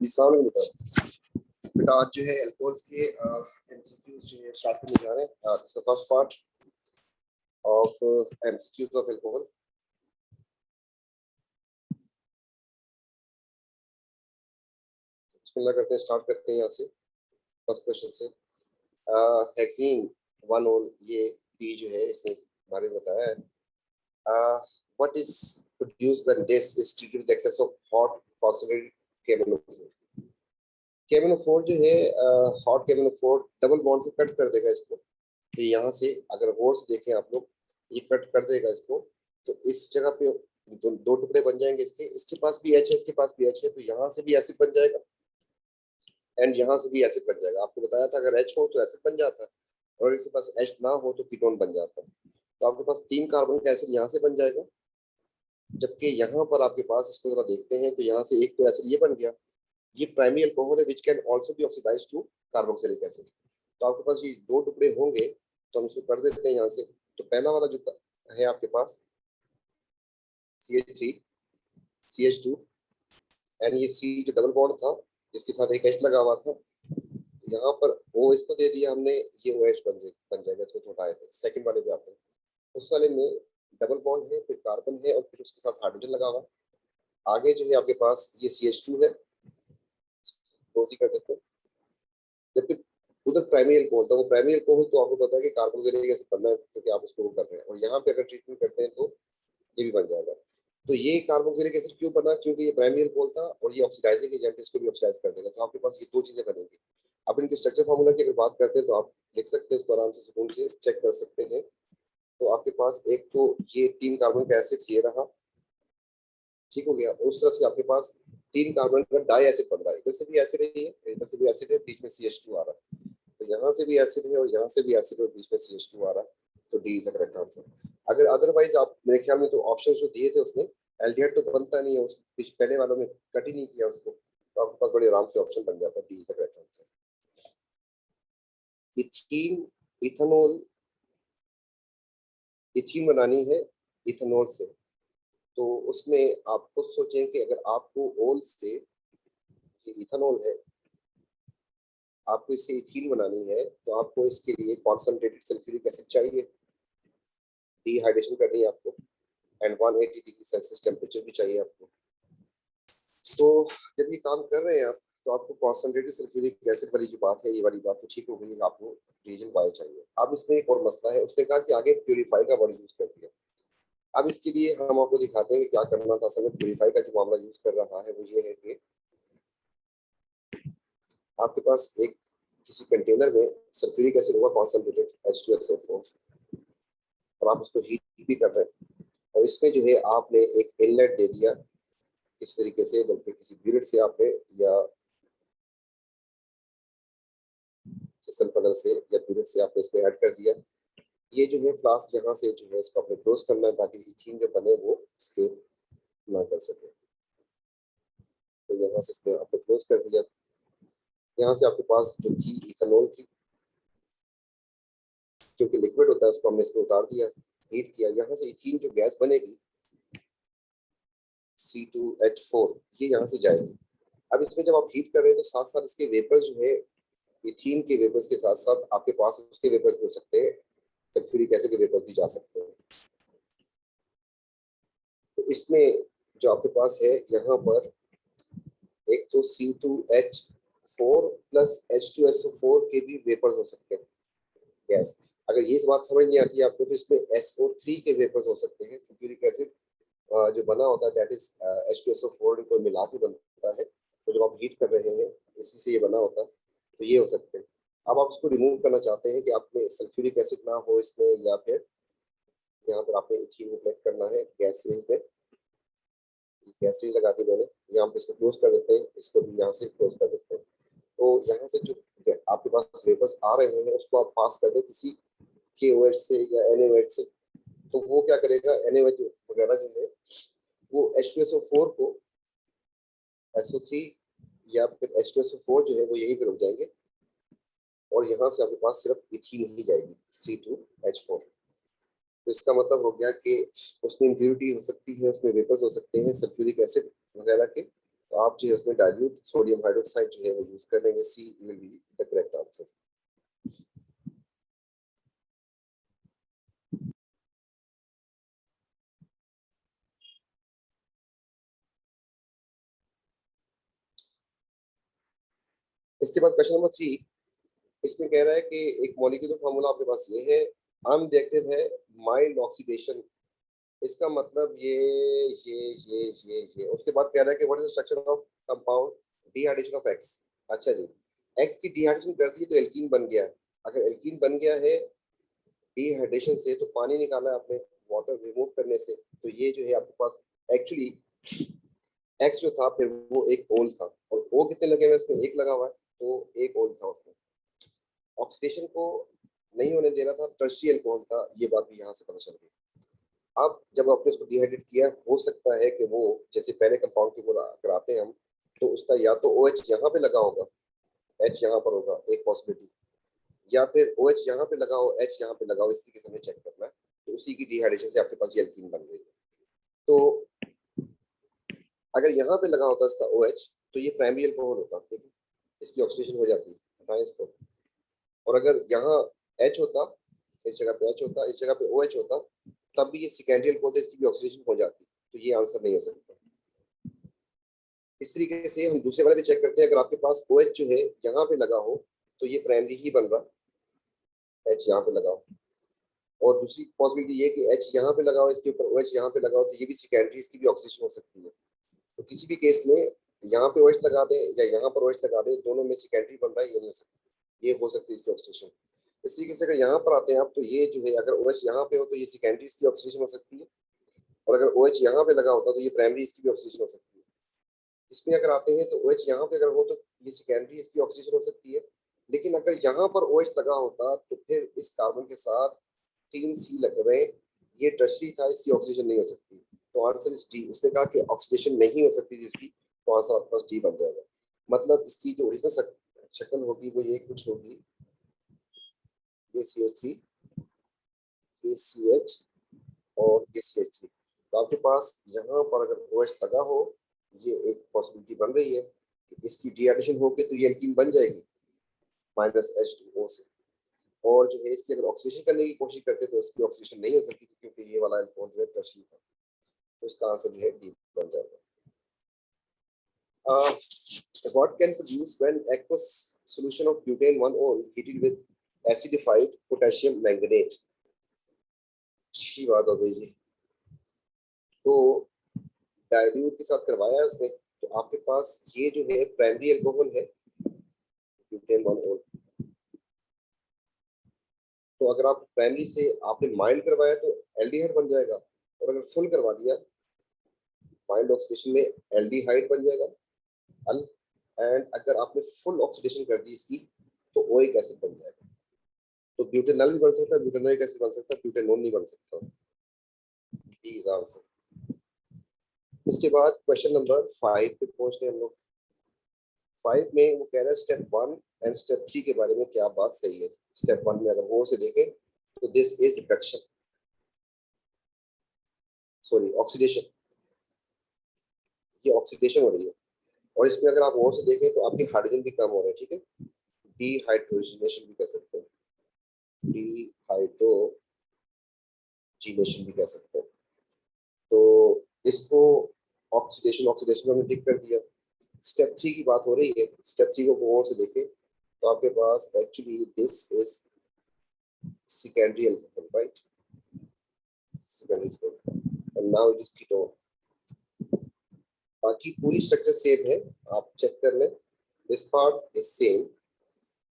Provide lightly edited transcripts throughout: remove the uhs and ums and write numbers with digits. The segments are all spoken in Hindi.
बेटा आज जो है अल्कोहल्स के एमसीक्यूज जो है स्टार्ट करने जा रहे हैं। This the first part of MCQs of alcohol. बिस्मिल्लाह करते हैं, स्टार्ट करते हैं यहाँ से फर्स्ट क्वेश्चन से। हेक्सीन 1-ol, ये पी जो है इसने बारे में बताया है। What is produced when this is treated with excess of hot concentrated KMnO4. KMnO4 जो है हॉट केमोनोफोर डबल बॉन्ड से कट कर देगा इसको। तो यहाँ से अगर गौर से देखें आप लोग, ये कट कर देगा इसको, तो इस जगह पे दो टुकड़े बन जाएंगे इसके। इसके पास भी एच है, इसके पास भी एच है, तो यहाँ से भी एसिड बन जाएगा एंड यहाँ से भी एसिड बन जाएगा। आपको बताया था अगर एच हो तो एसिड बन जाता है और इसके पास एच ना हो तो कीटोन बन जाता है। तो आपके पास 3 कार्बन का एसिड यहाँ से बन जाएगा, जबकि यहाँ पर आपके पास, इसको जरा देखते हैं, तो यहाँ से एक तो एसिड ये बन गया, ये प्राइमरी अल्कोहल है which can also be oxidised to carboxylic acid. तो आपके पास ये 2 टुकड़े होंगे, तो हम इसको कर देते हैं यहाँ से। तो पहला वाला जो है आपके पास CH3 CH2 एंड ये C जो डबल बॉन्ड था इसके साथ एक H लगा हुआ था, यहाँ पर O इसको दे दिया हमने, ये OH बन जाएगा। तो थोड़ा है सेकंड वाले पे आते हैं, उस वाले में डबल बॉन्ड है, फिर कार्बन है और फिर उसके साथ हाइड्रोजन लगा हुआ। आगे जो है आपके पास ये CH2 है, कर देते हैं। जबकि उधर प्राइमरी अल्कोहल था, वो प्राइमरी अल्कोहल तो आपको पता है कि कार्बोक्सिलिक एसिड बनना है क्योंकि आप उसको कर रहे हैं, और यहाँ पे अगर ट्रीटमेंट करते हैं तो ये भी बन जाएगा। तो ये कार्बोक्सिलिक एसिड क्यों बना? क्योंकि ये प्राइमरी अल्कोहल था और ये ऑक्सीडाइजिंग एजेंट इसको भी ऑक्सीडाइज कर देगा। तो आपके पास ये 2 चीजें बनेंगी। अब इनके स्ट्रक्चर फार्मूला की अगर बात करते हैं तो आप लिख सकते हैं, इसको आराम से सुकून से चेक कर सकते हैं। तो आपके पास एक तो ये 3 कार्बन का एसिड ये रहा, ठीक हो गया। उस तरफ से आपके पास 3 कार्बन का डाई एसिड बन रहा है, इधर से भी एसिड है, इधर से भी एसिड है, बीच में CH2 आ रहा है। तो यहाँ से भी एसिड है और यहाँ से भी एसिड है और बीच में CH2 आ रहा है। तो D is the correct answer. अगर अदरवाइज आप, मेरे ख्याल में तो ऑप्शन जो दिए थे उसने, एल्डिहाइड तो बनता नहीं है, उस पहले वालों में कट ही नहीं किया उसको, तो आपके पास बड़े आराम से ऑप्शन बन जाता है। D is the correct answer. Ethene ethanol, ethene बनानी है इथेनॉल से, तो उसमें आप खुद सोचें कि अगर आपको ओल से, ये इथेनॉल है, आपको इससे इथीन बनानी है तो आपको इसके लिए कॉन्सनट्रेटेड सल्फ्यूरिक एसिड चाहिए, डिहाइड्रेशन करनी है आपको, एंड 180 डिग्री सेल्सियस टेम्परेचर भी चाहिए आपको। तो जब ये काम कर रहे हैं आप, तो आपको कॉन्सनट्रेटेड सल्फ्यूरिक एसिड वाली जो बात है, ये वाली बात तो ठीक हो गई, आपको रीजन वाई चाहिए। अब इसमें एक और मसला है, उसने कहा कि आगे प्यूरिफाई का वर्ड यूज कर दिया। अब इसके लिए हम आपको दिखाते हैं कि क्या करना था। असल में प्यूरिफाई का जो मामला यूज कर रहा है वो ये है कि आपके पास एक किसी कंटेनर में सल्फ्यूरिक एसिड होगा कॉन्सनट्रेटेड H2SO4, और आप उसको हीट भी कर रहे हैं, और इसमें जो है आपने एक इनलेट दे दिया इस तरीके से, बल्कि किसी ब्यूरेट से आपने या सल्फर से या ब्यूरेट से आपने इसमें ऐड कर दिया। ये जो है फ्लास्क यहाँ से जो है इसको आपने क्लोज करना है ताकि इथीन जो बने वो स्केप ना कर सके। तो यहाँ से इसमें आपने क्लोज कर दिया। यहाँ से आपके पास जो थी इथेनॉल थी, क्योंकि लिक्विड होता है, उसको हमने इसमें उतार दिया, हीट किया। यहाँ से इथीन जो गैस बनेगी C2H4, ये यहाँ से जाएगी। अब इसमें जब आप हीट कर रहे हैं तो साथ साथ इसके वेपर्स जो है, इथीन के वेपर्स के साथ साथ आपके पास उसके वेपर्स भी हो सकते हैं, सल्फ्यूरिक एसिड के वेपर भी जा सकते हैं। तो इसमें जो आपके पास है यहाँ पर एक तो C2H4 प्लस H2SO4 के भी वेपर्स हो सकते हैं गैस। अगर ये बात समझ नहीं आती है आपको, तो इसमें SO3 के वेपर्स हो सकते हैं। सल्फ्यूरिक एसिड जो बना होता है दैट इज H2SO4 को मिला के बनता है, तो जब आप हीट कर रहे हैं इसी से ये बना होता है, तो ये हो सकते हैं। अब आप उसको रिमूव करना चाहते हैं कि आपने सल्फ्यूरिक एसिड ना हो इसमें, या फिर यहाँ पर आपने इथीन को कलेक्ट करना है गैस सिलिंडर पे। गैस सिलिंडर लगा के मैंने यहाँ पे इसको क्लोज कर देते हैं, इसको भी यहाँ से क्लोज कर देते हैं। तो यहाँ से जो आपके पास वेपर्स आ रहे हैं उसको आप पास कर दें किसी KOH से या NaOH से, तो वो क्या करेगा, NaOH वगैरह जो है वो H2SO4 को SO3 या फिर H2SO4 जो है वो यहीं पे रुक जाएंगे, और यहाँ से आपके पास सिर्फ इथीन ही जाएगी C2H4। तो इसका मतलब हो गया कि उसमें इम्प्योरिटी हो सकती है, उसमें वेपर्स हो सकते हैं सल्फ्यूरिक एसिड वगैरह के, तो आप जो है उसमें डाइल्यूट सोडियम हाइड्रोक्साइड जो है वो यूज कर लेंगे। C will be the correct answer. इसके बाद क्वेश्चन नंबर 3, इसमें कह रहा है कि एक मॉलिक्यूलर फार्मूला आपके पास ये है, अनरिएक्टिव है, माइल्ड ऑक्सीडेशन। इसका मतलब ये उसके बाद कह रहा है कि what is the structure of compound dehydration of x. अच्छा जी, एक्स की डिहाइड्रेशन कर दी तो एल्कीन बन गया। अगर एल्कीन बन गया है डिहाइड्रेशन से, तो पानी निकाला है आपने वाटर रिमूव करने से, तो ये जो है आपके पास एक्चुअली एक्स जो था फिर वो एक ओल था, और ओ कितने लगे हुए इसमें, एक लगा हुआ है, तो एक ओल था उसमें। ऑक्सीडेशन को नहीं होने दे रहा था, टर्शियरी अल्कोहल था, ये बात भी यहाँ से पता चल गई। अब जब आपने उसको डिहाइड्रेट किया, हो सकता है कि वो जैसे पहले कंपाउंड की कराते हैं हम, तो उसका या तो ओ एच यहाँ पे लगा होगा, एच यहाँ पर होगा, एक पॉसिबिलिटी, या फिर ओ एच यहाँ पे लगा हो, एच यहाँ पे लगा हो, इस तरीके से हमें चेक करना है। तो उसी की डिहाइड्रेशन से आपके पास ये एल्कीन बन गई है। तो अगर यहाँ पे लगा होता इसका ओ एच, तो ये प्राइमरी अल्कोहल होता, ठीक है, इसकी ऑक्सीडेशन हो जाती है, हटाएं इसको। और अगर यहाँ एच होता, इस जगह पे एच होता, इस जगह पे ओ एच होता, तब भी ये सेकेंडरी अल्कोहल, इसकी भी ऑक्सीडेशन हो जाती, तो ये आंसर नहीं हो सकता। इस तरीके से हम दूसरे वाले भी चेक करते हैं, अगर आपके पास ओ एच जो है यहाँ पे लगा हो, तो ये प्राइमरी ही बन रहा, एच यहाँ पे लगा हो। और दूसरी पॉसिबिलिटी ये कि एच यहाँ पे लगा हो, इसके ऊपर ओ एच यहाँ पे लगा हो, तो ये भी सेकेंडरी, इसकी भी ऑक्सीडेशन हो सकती है। तो किसी भी केस में यहाँ पे ओ एच लगा दे या यहाँ पर ओ एच लगा दे, दोनों में सेकेंडरी बन रहा है, ये नहीं हो सकता, ये हो सकती है इसकी ऑक्सीडेशन। इस तरीके से अगर यहाँ पर आते हैं आप, तो ये जो है अगर ओ एच यहाँ पे हो तो ये सेकेंडरी इसकी ऑक्सीडेशन हो सकती है, और अगर ओ एच यहाँ पे लगा होता तो ये प्राइमरी इसकी भी ऑक्सीडेशन हो सकती है। इसमें अगर आते हैं तो ओ एच यहाँ पे अगर हो तो ये सेकेंडरी इसकी ऑक्सीडेशन हो सकती है। लेकिन अगर यहाँ पर ओ एच लगा होता तो फिर इस कार्बन के साथ 3 सी लगे हुए, ये टर्शरी था, इसकी ऑक्सीडेशन नहीं हो सकती। तो आंसर इज डी। उसने कहा कि ऑक्सीडेशन नहीं हो सकती थी इसकी, तो आंसर आपके पास डी बन जाएगा। मतलब इसकी जो ओरिजिनल शक्ल होगी वो ये कुछ होगी, ये CH3, ये CH और ये CH3। तो आपके पास यहाँ पर अगर OH लगा हो, ये एक पॉसिबिलिटी बन रही है कि इसकी डिहाइड्रेशन होगी तो ये एल्कीन बन जाएगी -H2O से। और जो है इसकी अगर ऑक्सीडेशन करने की कोशिश करते तो इसकी ऑक्सीडेशन नहीं हो सकती, क्योंकि ये वाला अल्कोहल जो है टर्शियरी था। तो इसका आंसर जो है डी बन जाएगा। What can produce when aqueous solution of butane 1-ol heated with acidified potassium manganate? अच्छी बात हो गई जी। तो डाइल्यूट के साथ करवाया है उसने, तो आपके पास ये जो है प्राइमरी अल्कोहल है ब्यूटेन 1-ol। तो अगर आप प्राइमरी से आपने माइल्ड करवाया तो एल्डिहाइड बन जाएगा, और अगर फुल करवा दिया माइल्ड ऑक्सीडेशन में एल्डिहाइड बन जाएगा अल, एंड अगर आपने फुल ऑक्सीडेशन कर दी इसकी तो ओइक एसिड बन जाएगा। तो ब्यूटेनॉल भी बन सकता है, ब्यूटेनोइक एसिड बन सकता है, ब्यूटेनोन नहीं बन सकता। Please answer. इसके बाद क्वेश्चन नंबर 5 पे पहुंचते हैं हम लोग। 5 में वो कह रहा है स्टेप 1 एंड स्टेप 3 के बारे में क्या बात सही है। स्टेप 1 में अगर वो से देखें तो this is reduction, sorry oxidation, ये ऑक्सीडेशन हो रही है। और इसमें अगर आप और से देखें तो आपके हाइड्रोजन भी कम हो रहे हैं, ठीक है, डिहाइड्रोजनेशन भी कह सकते हैं, डिहाइड्रोजीनेशन भी कह सकते हैं। तो इसको ऑक्सीडेशन ऑक्सीडेशन में टिक कर दिया। स्टेप 3 की बात हो रही है, स्टेप 3 को और से देखें तो आपके पास actually this is secondary alcohol, right? Secondary alcohol, and now it is ketone. बाकी पूरी स्ट्रक्चर सेम है, आप चेक कर लें। This part is same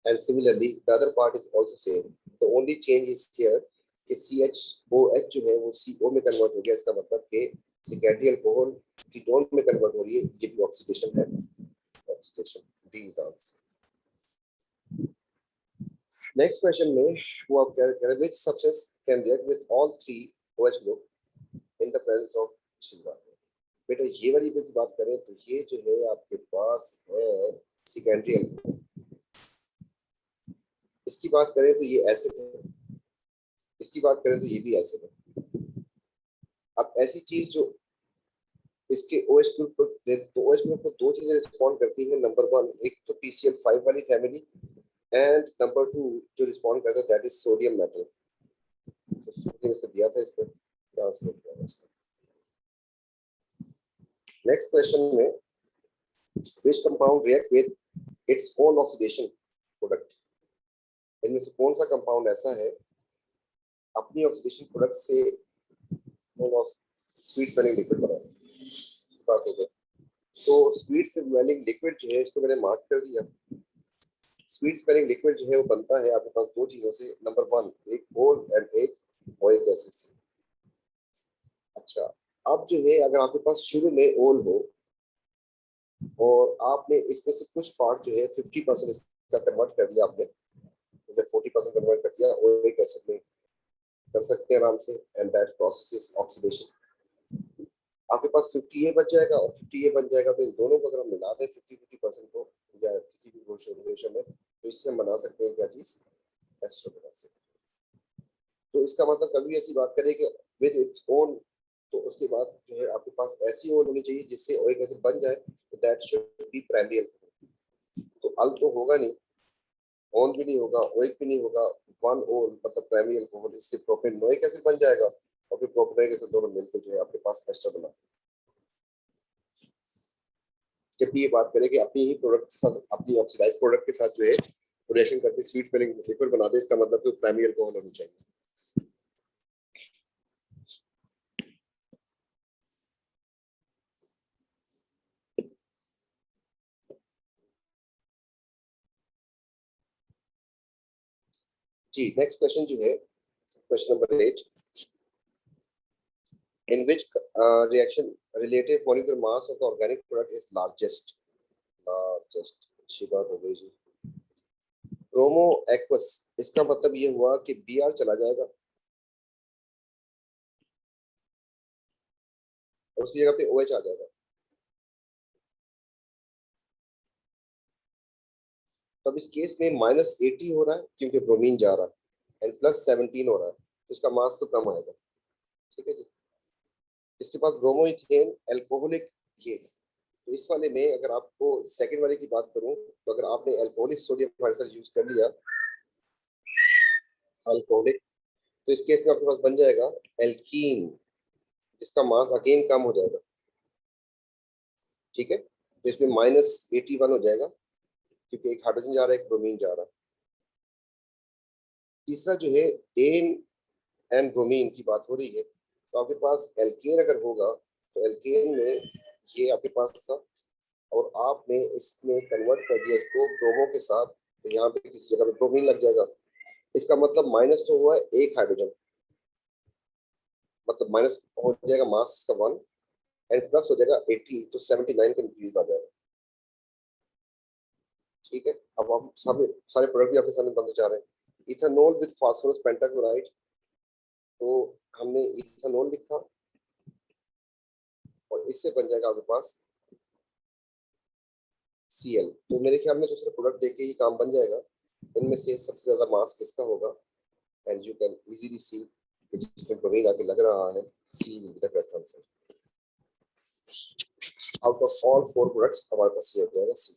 and similarly the other part is also same. The only change is here कि CHOH जो है वो CO में कन्वर्ट हो गया। इसका मतलब कि सेकेंडरी अल्कोहल कीटोन में कन्वर्ट हो रही है, ये भी ऑक्सीडेशन है, oxidation. D is answer. Next question में वो आप कह रहे हैं which substance can react with all three OH group in the presence of chill water। बेटा ये वाली की बात करें तो ये जो है आपके पास है सेकेंडरी अल्कोहल। इसकी बात करें तो ये एसिड है, इसकी बात करें तो ये भी एसिड है। अब ऐसी चीज जो इसके OH ग्रुप को तो OH ग्रुप को दो चीजें रिस्पॉन्ड करती हैं। नंबर वन, एक तो PCl5 वाली फैमिली, एंड नंबर टू जो रिस्पॉन्ड करता है दैट इज सोडियम मेटल। तो सोडियम इसने दिया था, इसको ट्रांसलेट किया इसको। नेक्स्ट क्वेश्चन में, which compound react with its own oxidation product? इनमें से कौन सा कंपाउंड ऐसा है अपनी ऑक्सीडेशन प्रोडक्ट से स्वीट स्मेलिंग लिक्विड बना? बात हो गई। तो स्वीट स्मेलिंग लिक्विड जो है इसको मैंने मार्क कर दिया। स्वीट स्मेलिंग लिक्विड जो है वो बनता है आपके पास दो चीजों से। नंबर वन, एक ओल एंड एक ओलिक एसिड से। अच्छा, अब जो है अगर आपके पास शुरू में ओल हो और आपने इसमें से कुछ पार्ट जो है 50% इसका कन्वर्ट कर दिया आपने, मतलब 40% कन्वर्ट कर दिया ओलिक एसिड में, कर सकते हैं आराम से, and that process is oxidation. आपके पास 50 ये बच जाएगा और 50 ये बन जाएगा। तो इन दोनों को अगर हम मिला दें 50-50% को या किसी भी रेशो में, तो इससे हम बना सकते हैं क्या चीज, एस्ट्रोजन एसिड। तो इसका मतलब कभी ऐसी बात करें कि विद इट्स ओन, तो उसके बाद जो है आपके पास ऐसी ओन होनी चाहिए जिससे ओलिक एसिड बन जाए, तो that should be primary alcohol. तो अल तो होगा नहीं, ओन भी नहीं होगा, ओइक भी नहीं होगा, वन ओन मतलब प्राइमरी अल्कोहल, इससे प्रोपेनोइक एसिड बन जाएगा और फिर प्रोपेनोइक एसिड दोनों मिलकर जो है आपके पास एस्टर बना। जब भी ये बात करें कि अपनी ही प्रोडक्ट के साथ, अपनी ऑक्सीडाइज प्रोडक्ट के साथ जो है रिएक्शन करके स्वीट स्मेलिंग लिक्विड बना दे, इसका मतलब तो प्राइमरी अल्कोहल होनी चाहिए। जी नेक्स्ट क्वेश्चन जो है question number 8, in which reaction relative molecular mass of the organic product is largest? अच्छी बात हो गई जी। ब्रोमो एक्वस, इसका मतलब ये हुआ कि Br चला जाएगा और उसकी जगह पे OH आ जाएगा। तब इस केस में -80 हो रहा है क्योंकि ब्रोमीन जा रहा है, एंड +17 हो रहा है, तो इसका मास तो कम आएगा। ठीक है जी। इसके बाद ब्रोमो इथेन एल्कोहलिक गैस, तो इस वाले में अगर आपको सेकंड वाले की बात करूं, तो अगर आपने एल्कोहलिक सोडियम हाइड्रोक्साइड यूज कर लिया अल्कोहलिक, तो इस केस में आपके पास बन जाएगा एल्कीन, इसका मास अगेन कम हो जाएगा। ठीक है, तो इसमें -81 हो जाएगा क्योंकि एक हाइड्रोजन जा रहा है, एक ब्रोमीन जा रहा है। तीसरा जो है एन एंड ब्रोमीन की बात हो रही है, तो आपके पास एल्केन अगर होगा तो एल्केन में ये आपके पास था और आपने इसमें कन्वर्ट कर दिया इसको ब्रोमो के साथ, तो यहाँ पे किसी जगह पे ब्रोमीन लग जाएगा। इसका मतलब माइनस तो हुआ है एक हाइड्रोजन, मतलब माइनस हो जाएगा मास इसका 1, एंड प्लस हो जाएगा 80, तो 79 का इंक्रीज आ जाएगा। ठीक है, अब हम सारे प्रोडक्ट भी आपके सामने बनते जा रहे हैं। इथेनॉल विद फास्फोरस पेंटाक्लोराइड, तो हमने इथेनॉल लिखा और इससे बन जाएगा आपके पास Cl। तो मेरे ख्याल में दूसरे प्रोडक्ट देख के ही काम बन जाएगा। इनमें से सबसे ज्यादा मास किसका होगा, and you can easily see जिसमें ब्रोमीन आके लग रहा है, C will be the correct answer. Out of all 4 products हमारे पास ये हो जाएगा C.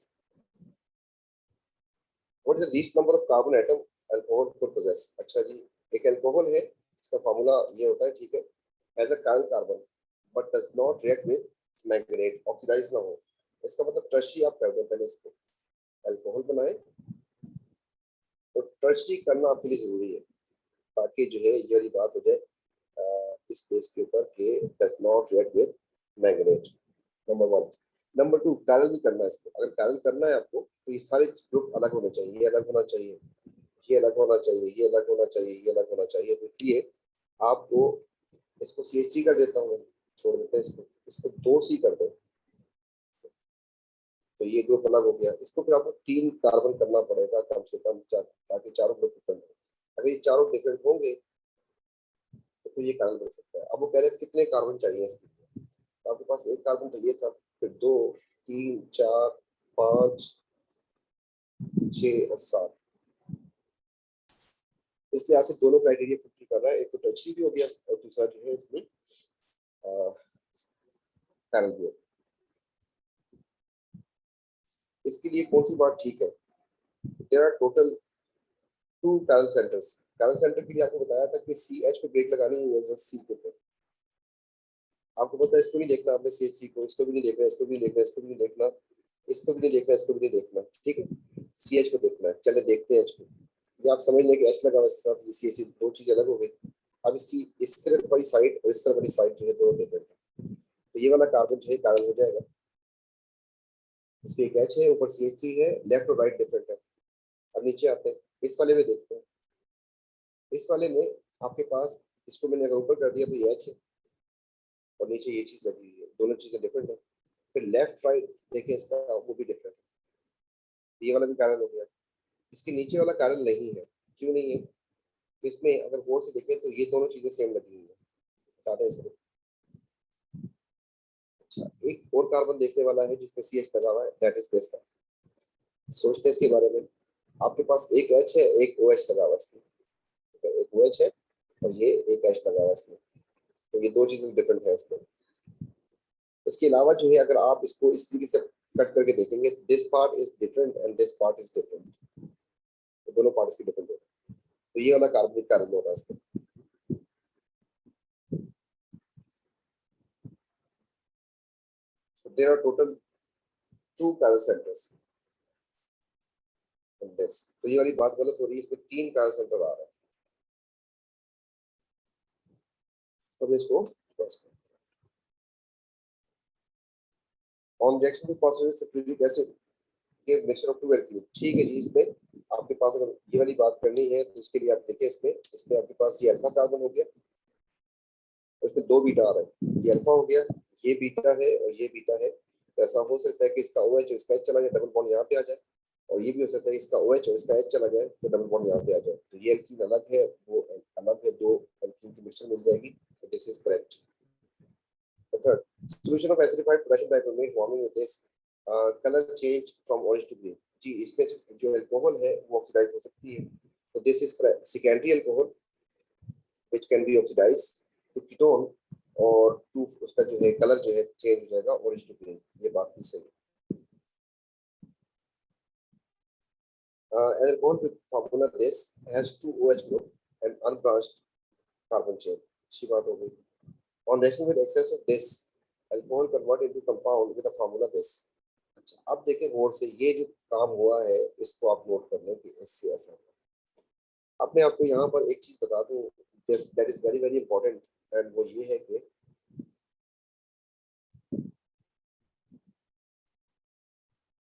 What is the least number of carbon atom alcohol could possess? अच्छा जी, एक अल्कोहल है, इसका फार्मूला ये होता है, ठीक है, as alkyl carbon but does not react with manganate, oxidise ना हो। इसका मतलब टर्शी आप कर दो, पहले इसको अल्कोहल बनाए, तो टर्शी करना आपके लिए जरूरी है ताकि जो है ये वाली बात हो जाए इस केस के ऊपर कि does not react with manganate, number 1। Number 2, parallel भी करना है इसको। अगर पैरेलल करना है आपको तो ये सारे ग्रुप अलग होने चाहिए, ये अलग होना चाहिए, ये अलग होना चाहिए, ये अलग होना चाहिए, ये अलग होना चाहिए। तो इसलिए आपको इसको CH3 कर देता हूँ, छोड़ देते हैं इसको, इसको 2C कर दो, तो ये ग्रुप अलग हो गया। इसको फिर आपको 3 कार्बन करना पड़ेगा कम से कम, ताकि चारों ग्रुप डिफरेंट हो। अगर ये चारों डिफरेंट होंगे तो फिर ये कार्बन बन सकता है। अब वो कह रहे हैं कितने कार्बन चाहिए इसके, तो आपके पास एक कार्बन तो ये था, फिर 2, 3, 4, 5, 6 और 7, इसलिए आज से दोनों क्राइटेरिया फुलफिल कर रहा है। एक तो टर्शियरी भी हो गया और दूसरा जो है इसमें पैरेलल भी होगा। इसके लिए कौन सी बात ठीक है? There are total 2 parallel centres. Parallel centre के लिए आपको बताया था कि सी एच पे ब्रेक लगानी है या सी पे। आपको पता है इसको नहीं देखना आपने, सी एच सी को, इसको भी नहीं देखना, इसको भी नहीं देखना, इसको भी नहीं देखना, इसको भी नहीं देखना, इसको भी नहीं देखना, ठीक है? सी एच को देखना है। चले देखते हैं एच को। ये आप समझ लें कि एच लगा हुआ इसके साथ, ये सी एच सी, दो चीज अलग हो गई। अब इसकी इस तरफ वाली साइड और इस तरफ वाली साइड जो है दोनों डिफरेंट है। तो ये वाला कार्बन जो है पैरेलल हो जाएगा। इसमें एक एच है, ऊपर सी एच थ्री है, लेफ्ट और राइट डिफरेंट है। अब नीचे आते हैं, इस वाले में देखते हैं। इस वाले में आपके पास, इसको मैंने अगर ऊपर कर दिया तो ये एच है और नीचे ये चीज लगी हुई है, दोनों चीजें डिफरेंट है। फिर लेफ्ट राइट देखें इसका, वो भी डिफरेंट है। ये वाला भी पैरेलल हो गया। इसके नीचे वाला पैरेलल नहीं है। क्यों नहीं है? तो इसमें अगर गौर से देखें तो ये दोनों चीजें सेम लगी हुई है। बता दें इसको। अच्छा, एक और कार्बन देखने वाला है जिसमें सी एच लगा हुआ है, दैट इज दिस। सोचते हैं इसके बारे में। आपके पास एक एच है, एक ओ एच लगा हुआ है इसमें। एक ओ एच है और ये एक एच लगा हुआ है इसमें। तो ये दो चीजें डिफरेंट है इसमें। इसके अलावा जो है, अगर आप इसको इस तरीके से कट करके देखेंगे, this part is different and this part is different, तो दोनों पार्ट्स की डिफरेंट होगा। तो ये वाला कार्बनिक कार्बन होगा इसमें। So there are total 2 parallel centers in this. तो ये वाली बात गलत हो रही है, इसमें 3 parallel center आ रहा है। तो इसको क्रॉस कर। On reaction with phosphorus sulfuric acid give mixture of 2 alkenes। ठीक है जी। इसमें आपके पास अगर ये वाली बात करनी है तो इसके लिए आप देखिए, इसमें आपके पास ये अल्फा कार्बन हो गया, उसमें 2 बीटा आ रहा है। ये अल्फा हो गया, ये बीटा है और ये बीटा है। तो ऐसा हो सकता है कि इसका OH और इसका H चला जाए, डबल बॉन्ड यहाँ पे आ जाए। और ये भी हो सकता है इसका OH और इसका H चला जाए तो डबल बॉन्ड यहाँ पे आ जाए। तो ये एल्कीन अलग है, वो अलग है, दो एल्कीन की मिक्सचर मिल जाएगी। तो this is correct. Third, solution of acidified potassium dichromate warming with this color change from orange to green। जी, इसमें जो अल्कोहल है वो ऑक्सीडाइज हो सकती है। तो this is secondary alcohol which can be oxidised to ketone और टू, उसका जो है कलर जो है चेंज हो जाएगा ऑरेंज टू ग्रीन। ये बात भी सही है। An alcohol with formula this has 2 OH group and unbranched carbon chain। अच्छी बात हो गई। On reaction with excess of this, alcohol convert into compound with a formula this। अच्छा, अब देखें गौर से, ये जो काम हुआ है इसको आप नोट कर लें कि इससे ऐसा। अब मैं आपको यहाँ पर एक चीज बता दूं, that is very very important, and वो ये है कि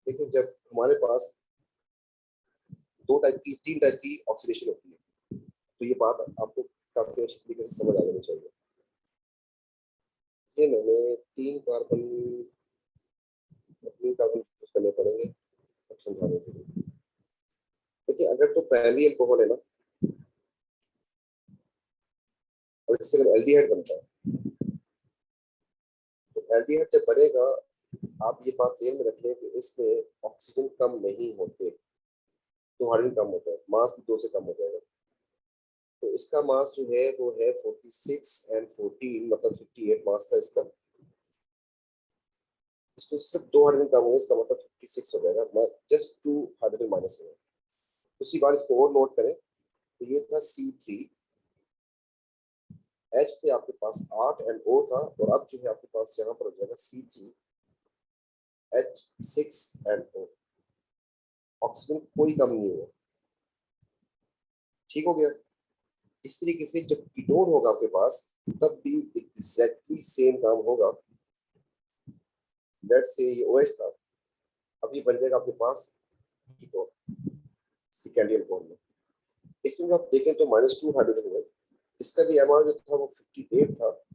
देखिए, जब हमारे पास तीन टाइप की ऑक्सीडेशन होती है, तो ये बात आपको काफी अच्छी तरीके से समझ आ जानी चाहिए। ये मैंने तीन कार्बन यूज करने पड़ेंगे सब समझाने के लिए। देखिए, अगर तो प्राइमरी अल्कोहल है ना, और इससे अगर एल्डिहाइड बनता है, तो एल्डिहाइड जब बनेगा, आप ये बात ध्यान में रखें कि इसमें ऑक्सीजन कम नहीं होते, तो हाइड्रोजन कम होता है, मास भी 2 से कम हो जाएगा। तो इसका मास जो है वो है 46 एंड 14, मतलब 58 मास था इसका। इसको सिर्फ 2 हाइड्रोजन कम होगा, इसका मतलब 56 हो जाएगा, जस्ट 2 हाइड्रोजन माइनस होगा। उसी बार इसको और नोट करें तो ये था C3, H थे आपके पास 8 एंड O था, और अब जो है आपके पास यहाँ पर हो जाएगा C3 H6 and O। Oxygen कोई कम नहीं हुआ। ठीक हो गया। इस तरीके से जब कीटोन होगा आपके पास, तब भी एग्जैक्टली सेम काम होगा। लेट्स से ये OH था, अब ये बन जाएगा आपके पास कीटोन सेकेंडरी अल्कोहल में। इसमें आप देखें तो -2 हाइड्रोजन है। इसका भी एमआर जो था वो 58 था।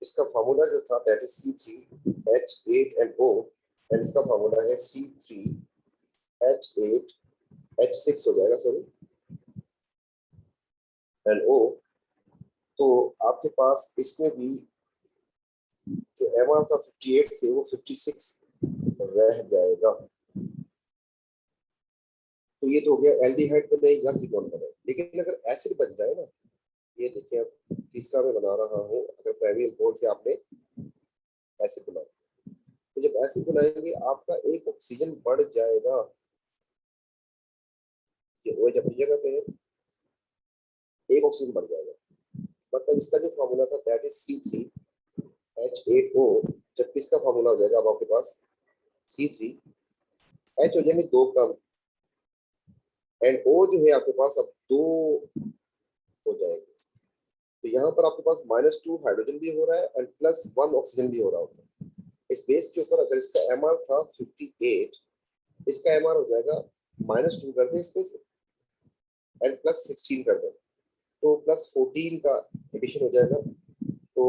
इसका फार्मूला जो था that is C3H8 and O, and इसका फार्मूला है C3H8 H6 हो जाएगा, सॉरी, एंड O। तो आपके पास इसमें भी जो एमआर था 58 से वो 56 रह जाएगा। तो ये तो हो गया एल्डिहाइड बने या कीटोन बने। लेकिन अगर एसिड बन जाए ना, ये देखिए अब तीसरा मैं बना रहा हूँ, अगर प्राइमरी अल्कोहल से आपने एसिड बना जब ऐसे बनाएंगे आपका एक ऑक्सीजन बढ़ जाएगा, ये OH अपनी जगह पे है, एक ऑक्सीजन बढ़ जाएगा, मतलब इसका जो फॉर्मूला था दैट इज C3H8O, जबकि इसका फॉर्मूला हो जाएगा अब आपके पास C3H हो जाएंगे 2 कम, एंड O जो है आपके पास अब 2 हो जाएंगे। तो यहाँ पर आपके पास -2 हाइड्रोजन भी हो रहा है एंड +1 ऑक्सीजन भी हो रहा होगा। इस बेस के ऊपर अगर इसका MR था 58, इसका MR हो जाएगा -2 कर दें इसमें से एंड +16 कर दें, तो +14 का एडिशन हो जाएगा, तो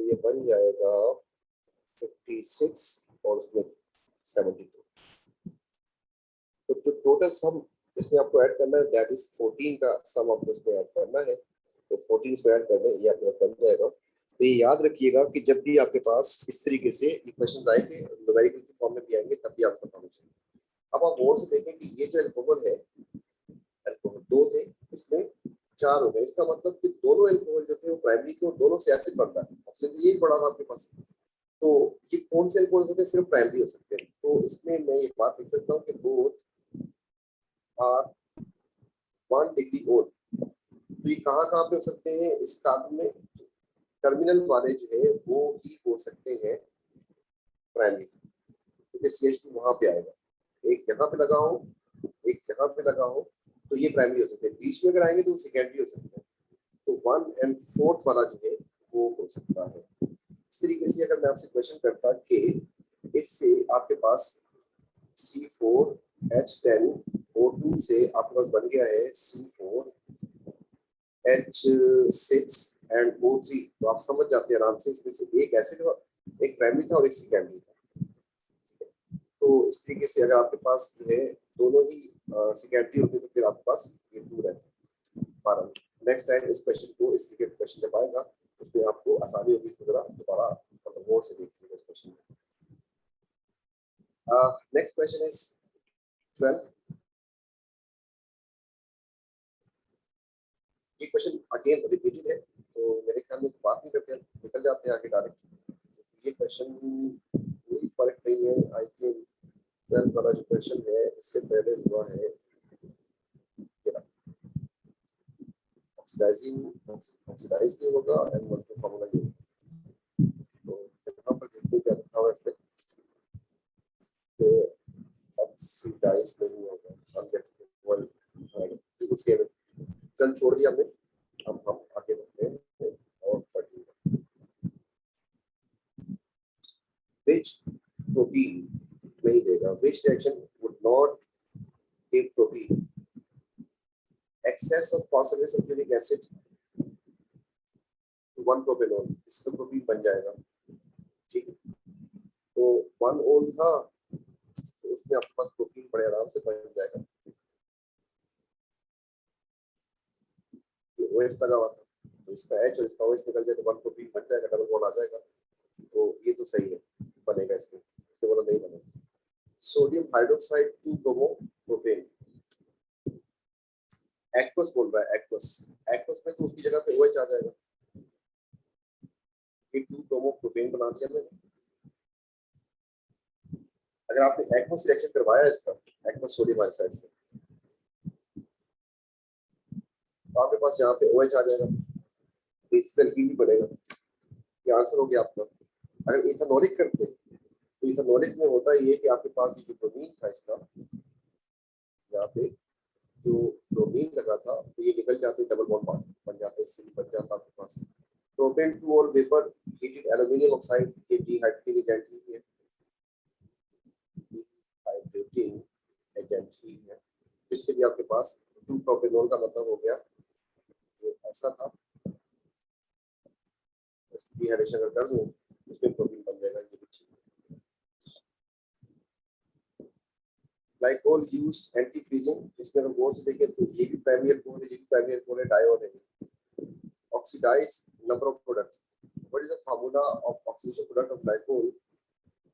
ये बन जाएगा 56 और उसमें 72। तो जो टोटल सम इसमें आपको ऐड करना है दैट इज 14 का सम आपको इसमें ऐड करना है, तो 14 इसमें ऐड कर दें, ये आपके पास बन जाएगा। तो ये याद रखिएगा कि जब भी आपके पास इस तरीके से इक्वेशंस आएंगे न्यूमेरिकल की फॉर्म में भी आएंगे तब भी आपको पता होना चाहिए। अब आप गौर से देखें कि ये जो एल्कोहल है, एल्कोहल 2 थे, इसमें 4 हो गए, इसका मतलब कि दोनों एल्कोहल जो थे वो प्राइमरी थे और दोनों से एसिड बन रहा है, ऑक्सीजन ये पड़ा था आपके पास। तो ये कौन से एल्कोहल होते हैं, सिर्फ प्राइमरी हो सकते हैं। तो इसमें मैं ये बात लिख सकता हूँ कि बोथ आर 1 डिग्री ओल। तो ये कहाँ पे हो सकते हैं, इस कार्बन में टर्मिनल वाले जो है वो ही हो सकते हैं प्राइमरी, क्योंकि CH2 वहां पे आएगा, एक यहाँ पे लगा हो एक यहाँ पे लगा हो, तो ये प्राइमरी हो सकते हैं। बीच में अगर आएंगे तो वो सेकेंडरी हो सकते हैं। तो 1 and 4 वाला जो है वो हो सकता है। इस तरीके से अगर मैं आपसे क्वेश्चन करता कि इससे आपके पास C4H10O2 से आपके पास बन गया है C4H6 and O3, तो आप समझ जाते हैं आराम से, इसमें से एक एसिड एक प्राइमरी था और एक सेकेंडरी था। तो इस तरीके से अगर आपके पास जो है दोनों ही सेकेंडरी होते तो फिर आपके पास ये 2 रहता। नेक्स्ट टाइम इस क्वेश्चन को इस तरीके का क्वेश्चन जब आएगा उसमें आपको आसानी होगी, दोबारा मतलब गौर से देखिएगा इस क्वेश्चन में। Next question is 12। ये क्वेश्चन अगेन रिपीटेड है, तो मेरे ख्याल में बात नहीं करते, निकल जाते हैं आगे डायरेक्ट। ये क्वेश्चन कोई फर्क नहीं है, आई थिंक 12 वाला जो क्वेश्चन है इससे पहले हुआ है ऑक्सीडाइज नहीं होगा एंड वन का फॉर्मूला ये। तो यहाँ पर देखते क्या लिखा हुआ है इसमें कि ऑक्सीडाइज नहीं होगा, हम देखते हैं चल छोड़ दिया हमने, हम आगे बढ़ते हैं और 13 which protein नहीं देगा, which reaction would not give protein, excess of phosphorus sulfuric acid to 1 propanol, इसका प्रोटीन बन जाएगा। ठीक है, तो 1 ओल था तो उसमें आपके पास प्रोटीन बड़े आराम से बन जाएगा। ये OH लगा हुआ था तो इसका H और इसका OH निकल जाए तो 1 प्रोटीन बन जाएगा, डबल बॉन्ड आ जाएगा, तो ये तो सही है, बनेगा इसमें, इसके बोला नहीं बनेगा। Sodium hydroxide 2 bromo propane, aqueous बोल रहा है, एक्वस में तो उसकी जगह पे OH आ जाएगा, ये 2 ब्रोमो प्रोपेन बना दिया मैंने। अगर आपने एक्वस रिएक्शन करवाया इसका एक्वस सोडियम हाइड्रोक्साइड से तो आपके पास यहाँ पे OH आ जाएगा, बेसिकल की भी बनेगा। ये आंसर हो गया आपका। अगर इथेनॉलिक करते तो इथेनॉलिक में होता ये कि आपके पास ये जो ब्रोमीन था इसका यहाँ पे जो ब्रोमीन लगा था तो ये निकल जाते डबल बॉन्ड बन जाते, बन जाता आपके पास प्रोपेन 2 और वेपर हीटेड एल्युमिनियम ऑक्साइड, ये डिहाइड्रेटिंग एजेंट है, डिहाइड्रेटिंग एजेंट है। इससे भी आपके पास 2 प्रोपेनॉल का मतलब हो गया ये ऐसा था, डिहाइड्रेशन अगर कर दूं उसमें प्रोटीन बन जाएगा, ये भी चीज। ग्लाइकोल यूज्ड एंटी फ्रीजिंग, इसमें हम गौर से देखें तो ये भी प्राइमरी एल्कोहल है, ये भी प्राइमरी एल्कोहल है, डायोन है। Oxidise number of product, what is the formula of oxidation product of glycol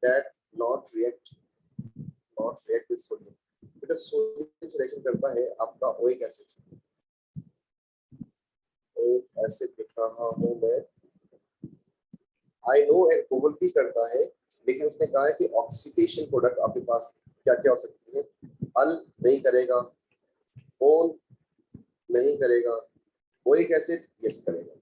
that not react with sodium. बेटा सोडियम रिएक्शन करता है आपका ओइक एसिड, ओइक एसिड लिख रहा हूं मैं, आई नो एल्कोहल भी करता है लेकिन उसने कहा है कि ऑक्सीडेशन प्रोडक्ट आपके पास क्या क्या हो सकती है, अल नहीं करेगा, ओन नहीं करेगा, ओइक एसिड यस करेगा,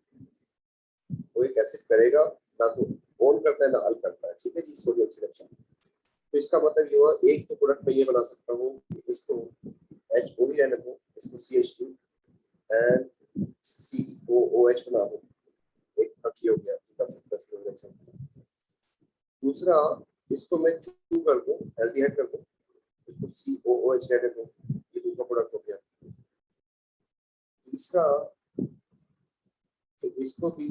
ओइक एसिड करेगा, ना तो ओन करता है ना अल करता है, ठीक है जी, सोडियम सिलेक्शन। तो इसका मतलब ये हुआ एक तो प्रोडक्ट में ये बना सकता हूँ, इसको HO ही रहने दो, इसको CH2 एंड COOH बना दो, एक प्रोडक्ट हो गया कर सकता है रिएक्शन। दूसरा इसको मैं चू कर दूं, एल्डिहाइड कर दूं, इसको COOH रहने दो, ये दूसरा प्रोडक्ट हो गया। तीसरा इसको भी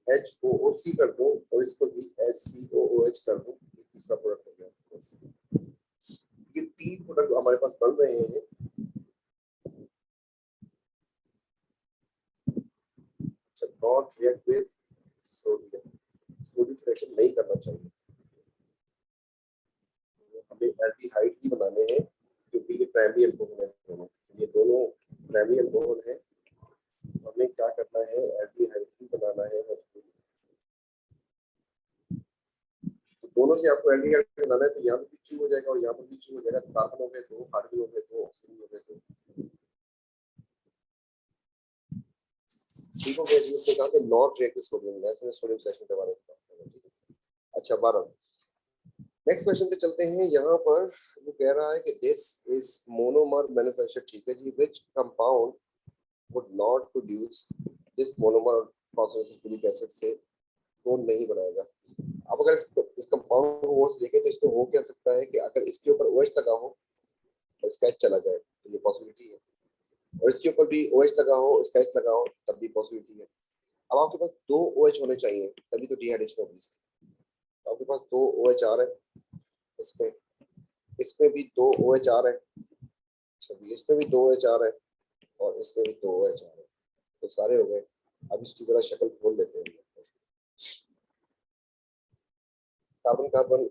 HOOC कर दो और इसको भी HCOOH कर दो, ये तीसरा प्रोडक्ट हो गया। ये तीन प्रोडक्ट हमारे पास बन रहे हैं, not react with sodium, sodium reaction नहीं करना चाहिए, हमें एल्डिहाइड ही बनाने हैं क्योंकि ये प्राइमरी अल्कोहल है दोनों, ये दोनों प्राइमरी अल्कोहल है, हमें क्या करना है, एल्डिहाइड ही बनाना है। तो दोनों से आपको एल्डिहाइड बनाना है, तो यहाँ पर भी चू हो जाएगा और यहाँ पर भी चू हो जाएगा, तो कार्बन हो गए दो, हाइड्रोजन हो गए दो, ऑक्सीजन हो गए दो, ठीक हो गया जी। उसने कहा कि नॉट रिएक्टिव सोडियम, वैसे सोडियम सेशन के बारे में बात कर रहे हैं। अच्छा 12 नेक्स्ट क्वेश्चन पे चलते हैं। यहाँ पर वो कह रहा है कि दिस इज मोनोमर मैन्युफैक्चर, ठीक है जी, which compound would not produce this monomer phosphosulphuric acid से कौन नहीं बनाएगा। अब अगर इस कंपाउंड को और से देखें तो इसमें हो क्या सकता है कि अगर इसके ऊपर OH लगा हो और इसका H चला जाए तो ये पॉसिबिलिटी है, और इसके ऊपर भी OH लगा हो, इसका H लगा हो, तब भी पॉसिबिलिटी है। अब आपके पास दो OH होने चाहिए तभी तो डिहाइड्रेशन होगी इसकी। तो आपके पास दो OH आ रहे हैं, इसमें इसमें भी दो OH आ रहे हैं, इसमें भी दो OH आ रहे हैं और इसमें भी दो OH आ रहे हैं, तो सारे हो गए। अब इसकी जरा शक्ल खोल लेते हैं। कार्बन कार्बन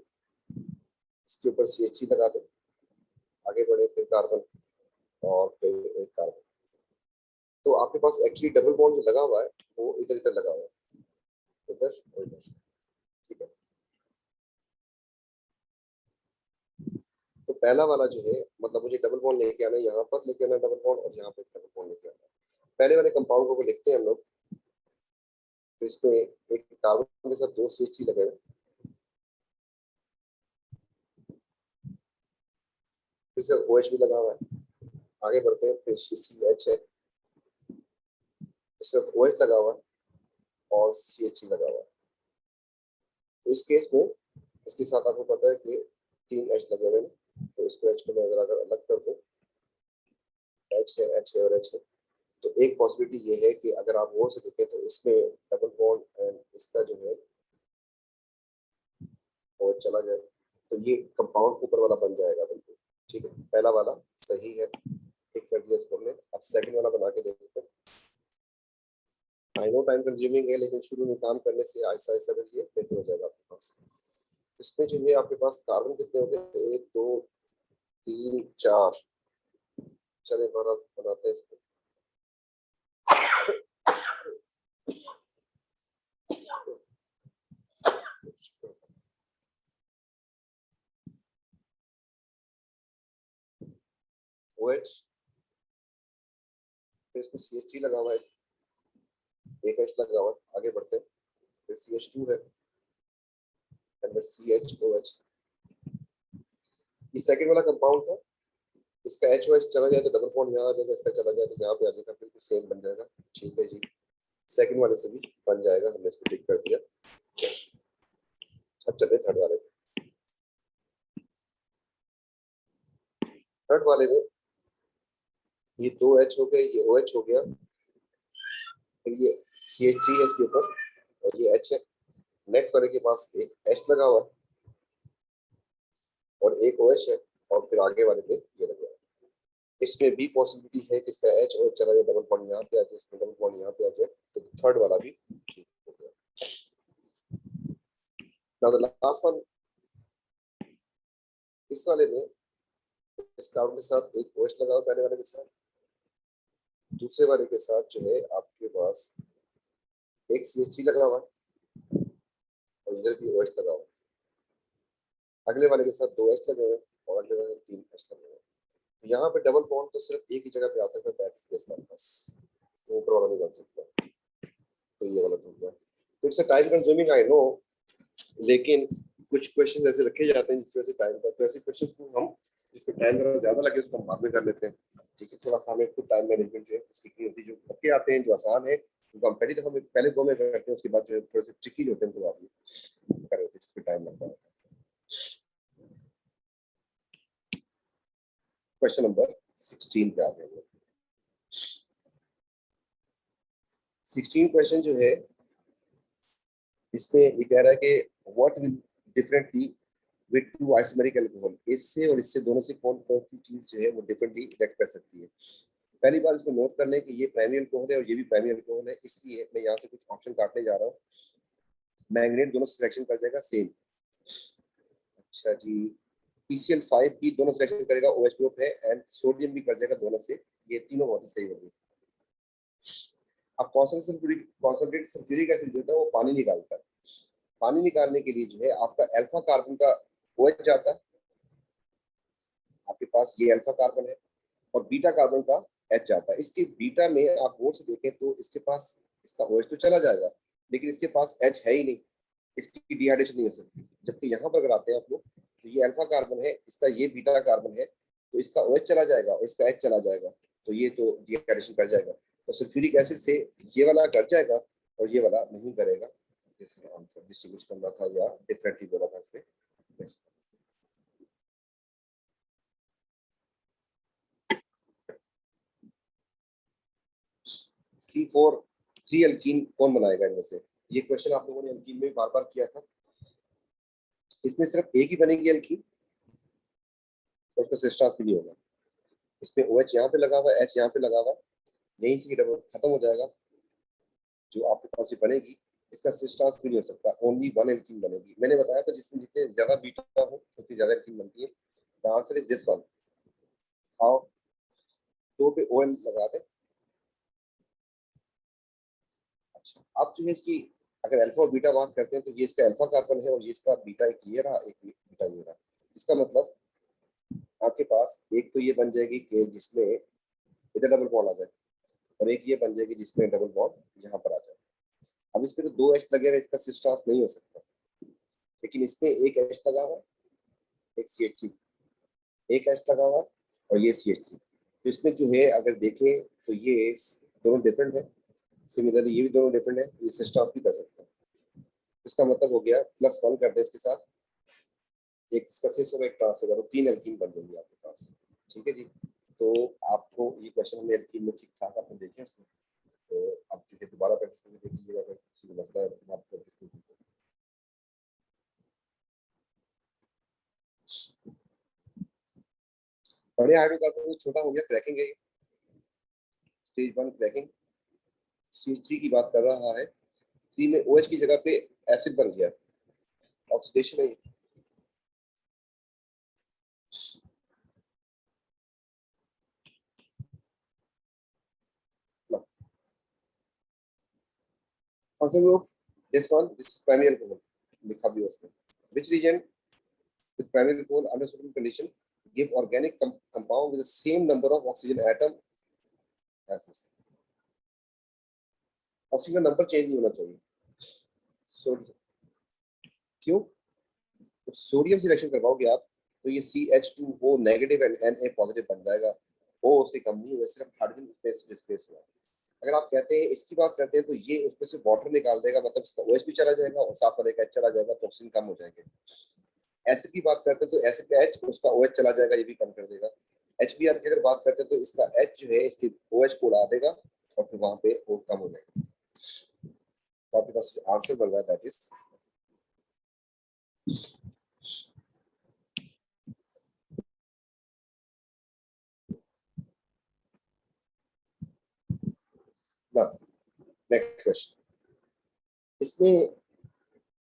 इसके ऊपर CH3 लगा दें, आगे बढ़े, फिर कार्बन और फिर एक कार्बन, तो आपके पास एक्चुअली डबल बॉन्ड जो लगा हुआ है वो इधर इधर लगा हुआ है, इधर और इधर, ठीक है। तो पहला वाला जो है मतलब मुझे डबल बॉन्ड लेके आना है, यहाँ पर लेके आना डबल बॉन्ड और यहाँ पे डबल बॉन्ड लेके आना है। पहले वाले कंपाउंड को लिखते हैं हम लोग, तो इसमें एक कार्बन के साथ दो CH3 लगे हुए, फिर से OH भी लगा हुआ है, आगे बढ़ते हैं, फिर CH है, इससे OH लगा हुआ है और CH3 लगा हुआ है। तो इस केस में इसके साथ आपको पता है कि तीन H लगे हुए हैं, तो इसको H को मैं अगर अलग कर दूं, H है और H है, तो एक पॉसिबिलिटी ये है कि अगर आप वो से देखें तो इसमें डबल बॉन्ड एंड इसका जो है वो चला जाए, तो ये कंपाउंड ऊपर वाला बन जाएगा बिल्कुल, ठीक है। पहला वाला सही है, टिक कर दिया इसको हमने। अब सेकंड वाला बना के देखते हैं। आई नो टाइम कंज्यूमिंग है, लेकिन शुरू में काम करने से आहिस्ता आहिस्ता करिए, बेहतर हो जाएगा आपके पास। इसमें जो है आपके पास कार्बन कितने हो गए, 1 2 3 4, चले बनाते हैं इसको। OH, फिर इसमें CH3 लगा हुआ है, एक H लगा हुआ है, आगे बढ़ते हैं, फिर CH2 है एंड फिर CHOH। ये सेकंड वाला कंपाउंड था, इसका HOH चला जाए तो डबल बॉन्ड यहाँ आ जाएगा, इसका चला जाए तो यहाँ पे आ जाएगा, बिल्कुल सेम बन जाएगा, ठीक है जी। सेकंड वाले से भी बन जाएगा, हमने इसको टिक कर दिया। अब चलते थर्ड वाले। थर्ड वाले में ये दो H हो गए, ये OH हो गया, फिर ये CH3 है इसके ऊपर और ये H है। नेक्स्ट वाले के पास एक H लगा हुआ है और एक OH है, और फिर आगे वाले पे ये लगा हुआ है। इसमें भी पॉसिबिलिटी है कि इसका H और चला जाए, डबल बॉन्ड यहाँ पे आ जाए, इसमें डबल बॉन्ड यहाँ पे आ जाए, तो थर्ड वाला भी ठीक हो गया। नाउ द लास्ट वन, इस वाले में इस कार्बन के साथ एक OH लगा हुआ पहले वाले के साथ, दूसरे वाले के साथ जो है आपके पास एक CH3 लगा हुआ है और इधर भी OH लगा हुआ है। अगले वाले के साथ 2 एच लगे हुए और अगले वाले 3 एच लगे हुए। तो यहाँ पे डबल बॉन्ड तो सिर्फ एक ही जगह पे आ सकता है, दैट इज दिस वन बस, ऊपर वाला नहीं बन सकता, तो ये गलत हो गया। It's a time consuming I know, लेकिन कुछ क्वेश्चन ऐसे रखे जाते हैं जिसकी वजह से टाइम का, तो ऐसे क्वेश्चन को हम जिसपे टाइम जरा ज्यादा लगे उसको हम बाद में कर लेते हैं, ठीक है। थोड़ा सा हमें खुद टाइम मैनेजमेंट जो है सीखनी होती है, जो पक्के आते हैं जो आसान है तो हम पहली दफा में पहले 2 में करते हैं, उसके बाद जो है थोड़े से ट्रिकी होते हैं तो बाद में कर होते हैं जिसपे टाइम लगता है। क्वेश्चन नंबर 16 पे आ गए हैं। 16 क्वेश्चन जो है इसमें ये कह रहा है कि what will differently with two isomeric alcohol, इससे और इससे दोनों से कौन कौन सी चीज जो है वो डिफरेंटली रिएक्ट कर सकती है। पहली बार इसको नोट कर लें कि ये प्राइमरी अल्कोहल है और ये भी प्राइमरी अल्कोहल है, इसलिए मैं यहाँ से कुछ ऑप्शन काटने जा रहा हूँ। मैग्नेट दोनों सिलेक्शन कर जाएगा सेम। अच्छा जी, PCl5 भी दोनों सिलेक्शन करेगा, OH ग्रुप है, एंड सोडियम भी कर जाएगा दोनों से, ये तीनों बहुत सही होंगे। अब कॉन्सेंट्रेटेड सल्फ्यूरिक एसिड जो होता है वो पानी निकालता है, पानी निकालने के लिए जो है आपका अल्फा कार्बन का OH जाता है, आपके पास ये अल्फा कार्बन है, और बीटा कार्बन का H जाता है। इसके बीटा में आप गौर से देखें तो इसके पास इसका OH तो चला जाएगा, लेकिन इसके पास H है ही नहीं, इसकी डिहाइड्रेशन नहीं हो सकती। जबकि यहाँ पर अगर आते हैं आप लोग तो ये अल्फा कार्बन है, इसका ये बीटा कार्बन है, तो इसका OH चला जाएगा और इसका H चला जाएगा, तो ये तो डिहाइड्रेशन कर जाएगा। तो सल्फ्यूरिक एसिड से ये वाला कर जाएगा और ये वाला नहीं करेगा। इसका आंसर डिस्टिंग्विश करना था या डिफरेंटली बोला था इसने। C4 3 अल्कीन कौन बनाएगा इनमें से? ये क्वेश्चन आप लोगों ने अल्कीन में बार बार किया था। इसमें सिर्फ एक ही बनेगी अल्कीन और उसका सिस्टर्स भी नहीं होगा। इसमें OH यहाँ पे लगा हुआ है, H यहाँ पे लगा हुआ है, यहीं से डबल खत्म हो जाएगा। जो आपके पास ये बनेगी इसका सिस्टर्स भी नहीं हो सकता, ओनली वन एल्कीन बनेगी। मैंने बताया था जिसमें जितने ज्यादा बीटा हो उतनी ज्यादा एल्कीन बनती है। The answer is this one. How? दो पे OL लगा दे। अच्छा, अब जो है इसकी अगर अल्फा और बीटा बात करते हैं तो ये इसका अल्फा कार्बन है और ये इसका बीटा, एक ये रहा एक बीटा ये रहा। इसका मतलब आपके पास एक तो ये बन जाएगी कि जिसमें इधर डबल बॉन्ड आ जाए, और एक ये बन जाएगी जिसमें डबल बॉन्ड यहाँ पर आ जाए। अब इसमें तो 2 H लगे हुए, इसका सिस्टर्स नहीं हो सकता, लेकिन इसमें एक H लगा हुआ, एक CH3, एक H लगा हुआ और ये CH3। तो इसमें जो है अगर देखें तो ये दोनों डिफरेंट है, सिमिलरली ये भी दोनों डिफरेंट है, ये सिस्टर्स भी कर सकते हैं। इसका मतलब हो गया +1 करते हैं इसके साथ, एक इसका सिस होगा एक ट्रांस होगा, तो 3 एल्कीन बन जाएंगे आपके पास। ठीक है जी। तो आपको ये क्वेश्चन में एल्कीन में ठीक ठाक आपने देखे इसमें, तो अब जो है दोबारा प्रैक्टिस करके देख लीजिएगा, अगर किसी को लगता है तो आप प्रैक्टिस कीजिए। बड़े हाइड्रोकार्बन छोटा हो गया, क्रैकिंग है, स्टेज 1 क्रैकिंग। स्टेज 3 की बात कर रहा है, 3 में OH की जगह पे एसिड बन गया, ऑक्सीडेशन है। Function group this one, this is primary alcohol, लिखा भी उसमें। Which reason with primary alcohol under certain condition give organic compound with the same number of oxygen atom as this. Oxygen का नंबर चेंज नहीं होना चाहिए। क्यों? तो सोडियम सिलेक्शन करवाओगे आप तो ये CH2O negative and Na positive बन जाएगा। O उसकी कम नहीं हुआ, सिर्फ हाइड्रोजन स्पेस डिस्प्लेस हुआ। अगर आप कहते हैं इसकी बात करते हैं तो ये उसमें से वाटर निकाल देगा, मतलब इसका OH भी चला जाएगा और साथ वाले का H चला जाएगा, तो ऑक्सीजन कम हो जाएंगे। एसिड की बात करते हैं तो एसिड का H उसका OH चला जाएगा, ये भी कम कर देगा। HBr की अगर बात करते हैं तो इसका H जो है इसकी OH को उड़ा देगा और फिर वहां पे वो कम हो जाएगा। तो आपके पास आंसर बन रहा है दैट इज ना। नेक्स्ट क्वेश्चन, इसमें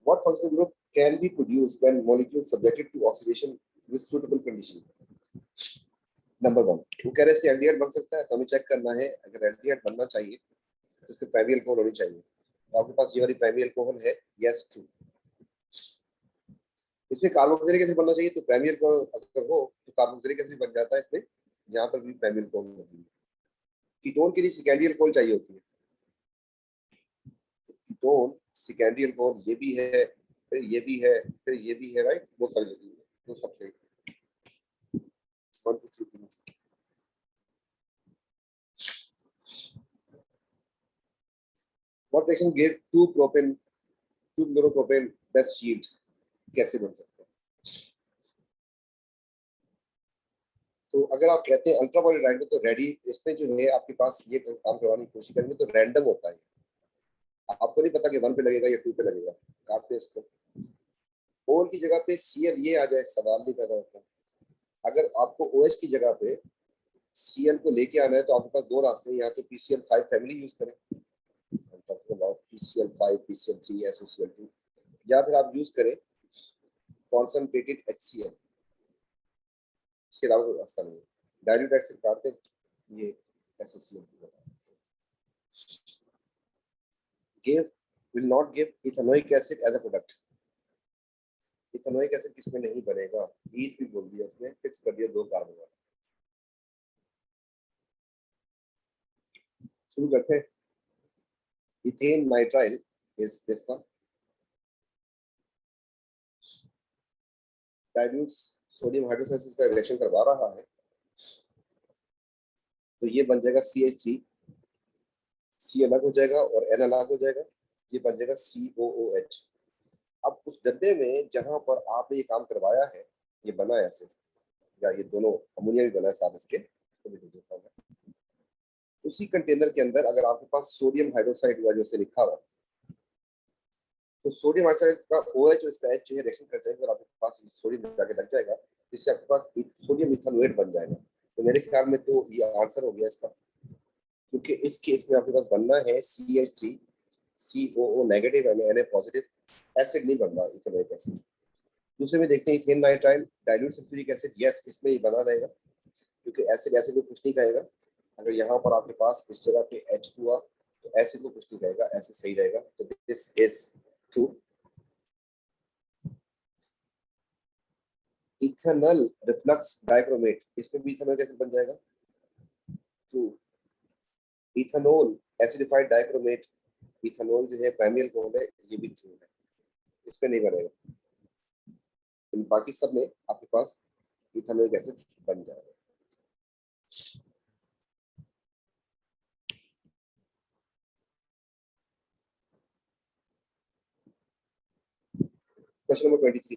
what functional group can be produced when molecule subjected to oxidation with suitable condition. Number 1, वो कह रहे हैं एल्डिहाइड बन सकता है, तो हमें चेक करना है अगर एल्डिहाइड बनना चाहिए तो इसमें प्राइमरी अल्कोहल होनी चाहिए। तो आपके पास ये वाली प्राइमरी अल्कोहल है, यस ट्रू। इसमें कार्बोक्सिलिक एसिड बनना चाहिए, तो प्राइमरी अल्कोहल अगर हो तो कार्बोक्सिलिक एसिड बन जाता है इसमें, यहाँ पर भी प्राइमरी अल्कोहल होती है। कीटोन के लिए सेकेंडरी अल्कोहल चाहिए होती है, कीटोन सेकेंडरी अल्कोहल ये भी है, फिर ये भी है, फिर ये भी है, राइट, वो सारी वो सबसे 1 2 3 4। What reaction gave 2 propane 2 fluoropropane best shield, कैसे बन सकता है? तो अगर आप कहते हैं अल्ट्रावायलेट रैंडम, तो रेडी इसमें जो है आपके पास ये काम करवाने की कोशिश करेंगे तो रैंडम होता है, आपको नहीं पता कि 1 पे लगेगा या 2 पे लगेगा, काटते इसको, ओल की जगह पे Cl ये आ जाए, सवाल नहीं पैदा होता। अगर आपको OH की जगह पे Cl को लेके आना है तो आपके पास 2 रास्ते हैं, या तो PCl5 फैमिली यूज करें, PCl5 PCl3 SOCl2, या फिर आप यूज करें कॉन्सनट्रेटेड HCl, इसके अलावा कोई रास्ता नहीं है। डाइल्यूट एक्सिड काटते ये SOCl2 give will not give ethanoic acid as a product, ethanoic acid किसमें नहीं बनेगा, ईथ भी बोल दिया उसने, फिक्स कर दिया 2 कार्बन वाला। शुरू करते हैं। Ethane nitrile is this one, dilute sodium hydrolysis का रिएक्शन करवा रहा है, तो ये बन जाएगा CH3, C अलग हो जाएगा और N अलग हो जाएगा, ये बन जाएगा COOH। अब उस डब्बे में जहां पर आपने ये काम करवाया है, ये बना है एसिड, या ये दोनों अमोनिया भी बना है साथ इसके, इसको भी देता हूं मैं। उसी कंटेनर के अंदर अगर आपके पास सोडियम हाइड्रोक्साइड हुआ जो से लिखा हुआ, तो सोडियम हाइड्रोक्साइड का OH और इसका H जो है रिएक्शन कर जाएगा और आपके पास सोडियम जाके लग जाएगा, जिससे आपके पास सोडियम इथानोएट बन जाएगा। तो मेरे ख्याल में तो ये आंसर हो गया इसका, क्योंकि इस केस में आपके पास बनना है CH3 COO negative Na positive, acid नहीं बनना इथानोइक एसिड। दूसरे में देखते हैं ethane nitrile dilute sulphuric acid, yes इसमें ये बना रहेगा, क्योंकि एसिड एसिड को कुछ नहीं कहेगा। अगर यहाँ पर आपके पास इस जगह पे H हुआ तो एसिड को कुछ नहीं कहेगा, एसिड सही रहेगा, तो this is true. Ethanol reflux dichromate, इसमें भी इथेनॉल कैसे बन जाएगा, true. Ethanol acidified dichromate, ethanol जो है प्राइमरी अल्कोहल है, ये भी ट्रू है, इसमें नहीं बनेगा। बाकी सब में आपके पास इथेनॉल एसिड बन जाएगा। क्वेश्चन नंबर 23,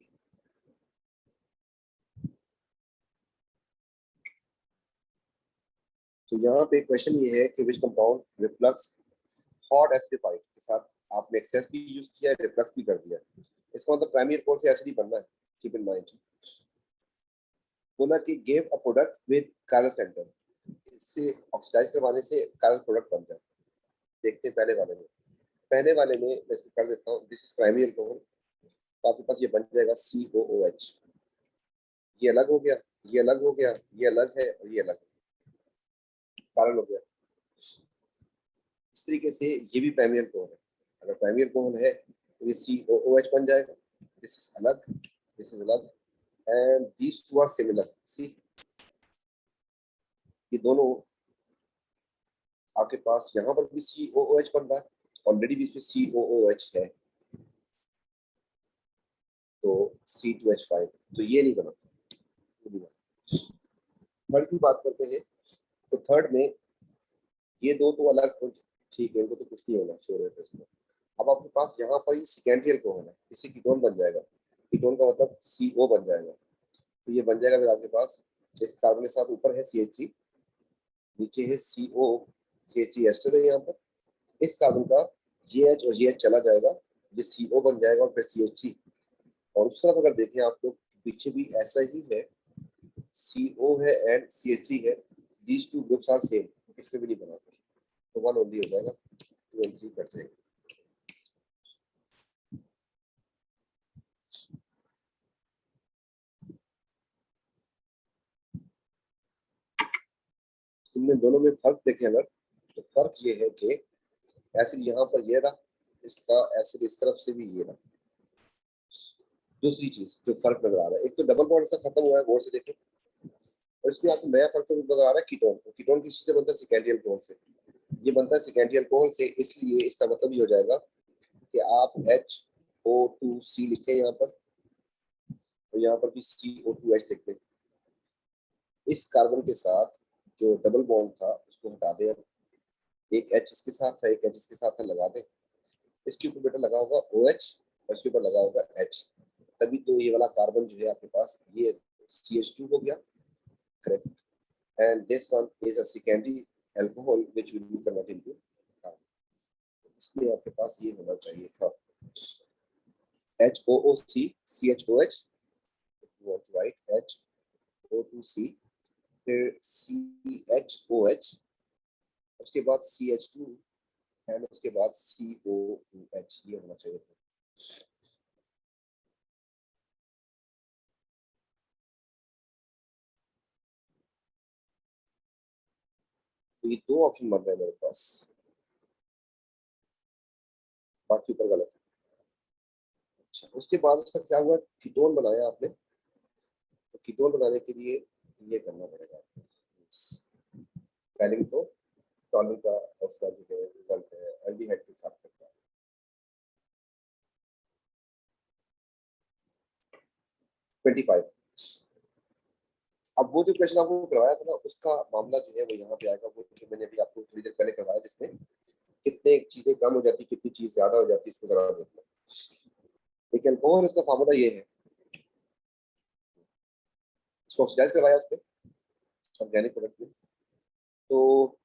तो यहाँ पे क्वेश्चन ये है कि which compound reflux hot acidified के साथ आपने एक्सेस भी यूज किया है, रिफ्लक्स भी कर दिया, इसका मतलब प्राइमरी अल्कोहल से एसिड ही बनना है, कीप इन माइंड। बोला कि give a product with chiral centre, इससे ऑक्सीडाइज करवाने से कायरल प्रोडक्ट बन जाए। देखते हैं पहले वाले में मैं इसको कर देता हूँ, दिस इज प्राइमरी अल्कोहल, तो आपके पास ये बन जाएगा COOH, ये अलग हो गया, ये अलग हो गया, ये अलग है और ये अलग है, कारण हो गया। इस तरीके से ये भी प्राइमरी अल्कोहल है, अगर प्राइमरी अल्कोहल है तो ये COOH बन जाएगा, दिस इज अलग, दिस इज अलग, and these two are similar. See ये दोनों आपके पास यहाँ पर भी COOH बन रहा है, ऑलरेडी भी इसमें COOH है, तो C2H5, तो ये नहीं बना। थर्ड की बात करते हैं, तो थर्ड में ये दो तो अलग, ठीक है, इनको तो कुछ नहीं होना श्योर है इसमें। अब आपके पास यहाँ पर सेकेंडरी अल्कोहल है, इससे कीटोन बन जाएगा, कीटोन का मतलब CO बन जाएगा, तो ये बन जाएगा फिर आपके पास इस कार्बन के साथ, ऊपर है CH3, नीचे है CO, CH3 एस्टर है यहाँ पर, इस कार्बन का GH और GH चला जाएगा, ये CO बन जाएगा और फिर CH3, और उस तरफ अगर देखें आप लोग पीछे भी ऐसा ही है, CO है एंड CH3 है, these two groups are same, इसमें भी नहीं बना, तो 1 ओनली हो जाएगा, 2 and 3 कट जाएगा। इनमें दोनों में फर्क देखें अगर, तो फर्क ये है कि एसिड यहाँ पर ये रहा, इसका एसिड इस तरफ से भी ये रहा, दूसरी चीज जो फर्क नजर आ रहा है, एक तो डबल बॉन्ड सा खत्म हुआ है, गौर से देखें, और इसमें आपको नया फर्क नजर आ रहा है कीटोन। कीटोन किस से बनता है? सेकेंडरी अल्कोहल से। ये बनता है सेकेंडरी अल्कोहल से, इसलिए इसका मतलब ये हो जाएगा कि आप HO2C लिखें यहाँ पर, और यहाँ पर भी CO2H लिख दें। इस कार्बन के साथ जो डबल बॉन्ड था उसको हटा दें, अब एक H इसके साथ था, एक H इसके साथ था, लगा दें। इसके ऊपर बेटा लगा होगा OH और इसके ऊपर लगा होगा H, तभी तो ये वाला कार्बन जो है आपके पास ये CH2 हो गया, correct. And this one is a secondary alcohol which will be converted into carbon. इसमें आपके पास ये होना चाहिए था HOOC CHOH, if you want to write HO2C, फिर CHOH, उसके बाद CH2 एंड उसके बाद CO2H, ये होना चाहिए था। तो ये दो ऑप्शन बन रहे हैं मेरे पास, बाकी ऊपर गलत है। अच्छा, उसके बाद उसका क्या हुआ? कीटोन बनाया आपने, तो कीटोन बनाने के लिए ये करना पड़ेगा पहले तो टॉलिन का उसका जो है रिजल्ट है एल्डिहाइड के साथ करता है। 25। अब वो जो क्वेश्चन आपको करवाया था ना, उसका मामला जो है वो यहाँ पे आएगा, वो जो मैंने अभी आपको थोड़ी देर पहले करवाया, जिसमें कितने चीजें कम हो जाती, कितनी चीज ज्यादा हो जाती, इसको जरा देखना। एक अल्कोहल, इसका फार्मूला ये है, इसको ऑक्सीडाइज करवाया उसने ऑर्गेनिक प्रोडक्ट में, तो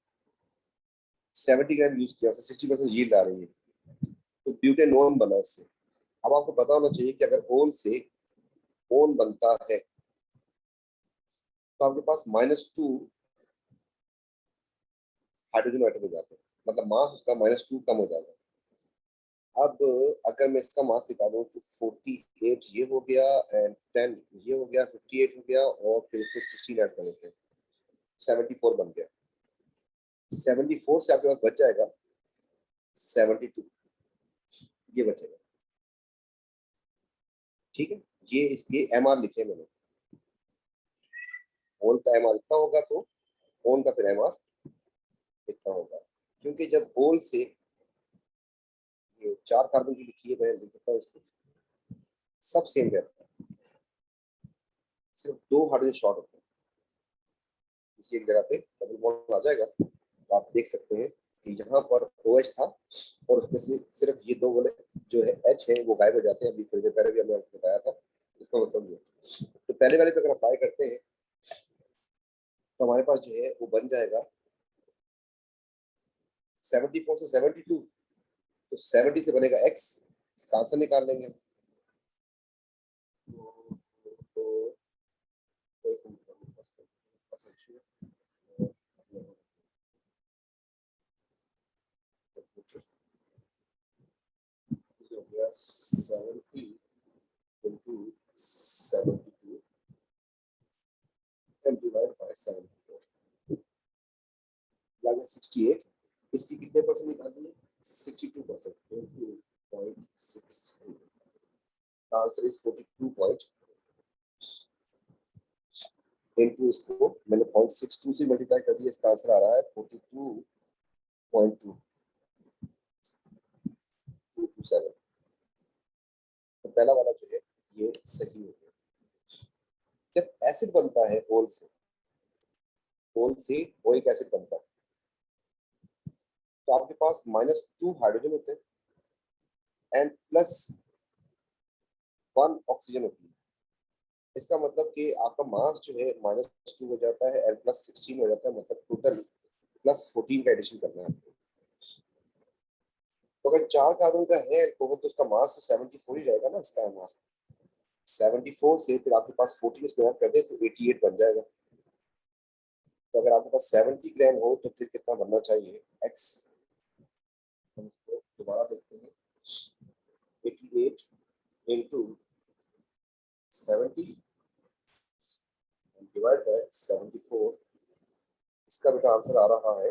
70 ग्राम यूज किया, 60% यील्ड आ रही है, तो ब्यूटेनोन बना उससे। अब आपको पता होना चाहिए कि अगर ओन से ओन बनता है तो आपके पास -2 हाइड्रोजन एटम हो जाते हैं, मतलब मास उसका -2 कम हो जाएगा। अब अगर मैं इसका मास निकालूं तो 48 ये हो गया एंड 10 ये हो गया, 58 हो गया, और फिर इसमें 16 ऐड कर देते हैं, 74 बन गया। 74 से आपके पास बच जाएगा 72, ये बचेगा, ठीक है। ये इसके MR लिखे मैंने, ओन का MR इतना होगा तो ओन का फिर MR इतना होगा, क्योंकि जब ओन से ये 4 कार्बन की लिखी है, मैं लिख देता हूँ इसको, सब सेम रहता है, सिर्फ 2 हाइड्रोजन शॉर्ट होते हैं, किसी एक जगह पे डबल बॉन्ड आ जाएगा, तो आप देख सकते हैं कि यहाँ पर OH था और उसमें से सिर्फ ये दो वाले जो है H है वो गायब हो जाते हैं। अभी थोड़ी देर पहले भी हमने आपको बताया था, इसका मतलब ये। तो पहले वाले पे अगर अप्लाई करते हैं तो हमारे पास जो है वो बन जाएगा 74 से 72, तो 70 से बनेगा X, इसका आंसर निकाल लेंगे। तो एक minute, 70 into 72 and divide by 74, लगेगा 68। इसकी कितने परसेंट निकालनी है? 62%, 22.62। आंसर इज 42 इनटू, इसको मैंने 0.62 से मल्टीप्लाई कर दिया, इसका आंसर आ रहा है 42.227। तो पहला वाला जो है ये सही हो गया। जब एसिड बनता है ओल से, ओल से ओइक एसिड बनता है, तो आपके पास -2 हाइड्रोजन होते हैं एंड +1 ऑक्सीजन होती है। इसका मतलब कि आपका मास जो है -2 हो जाता है एंड +16 हो जाता है, मतलब टोटल +14 का एडिशन करना है आपको। तो अगर 4 कार्बन का है अल्कोहल तो उसका मास तो 74 ही रहेगा ना, इसका मास 74 से फिर आपके पास 14 इसमें ऐड कर दे तो 88 बन जाएगा। तो अगर आपके पास 70 ग्राम हो तो फिर कितना बनना चाहिए X, हम इसको दोबारा देखते हैं, 88 into 70 डिवाइड बाय 74, इसका बेटा आंसर आ रहा है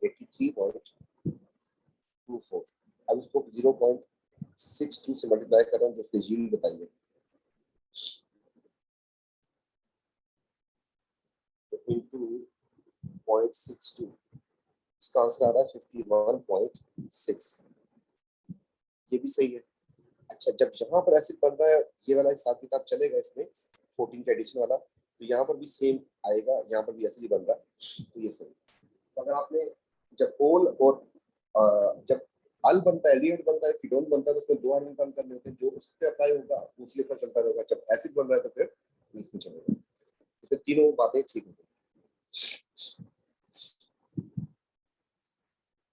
83.24। अब इसको 0.6 62 से मल्टीप्लाई कर रहा हूँ जो उसने यील्ड बताई है, इनटू 0.62, इसका आंसर आ रहा है 51.6। ये भी सही है। अच्छा, जब यहाँ पर एसिड बन रहा है, ये वाला हिसाब किताब चलेगा इसमें 14 का एडिशन वाला, तो यहाँ पर भी सेम आएगा, यहाँ पर भी एसिड बन रहा है, तो ये सही। तो अगर आपने जब ओल और जब अल बनता है, एल्डिहाइड बनता है, कीटोन बनता है, तो उसमें दो हाइड्रोजन बंद करने होते हैं, जो उस पर अप्लाई होगा उसी के साथ चलता रहेगा। जब एसिड बन रहा है तो फिर इसमें चलेगा। इसमें तीनों बातें ठीक होंगी।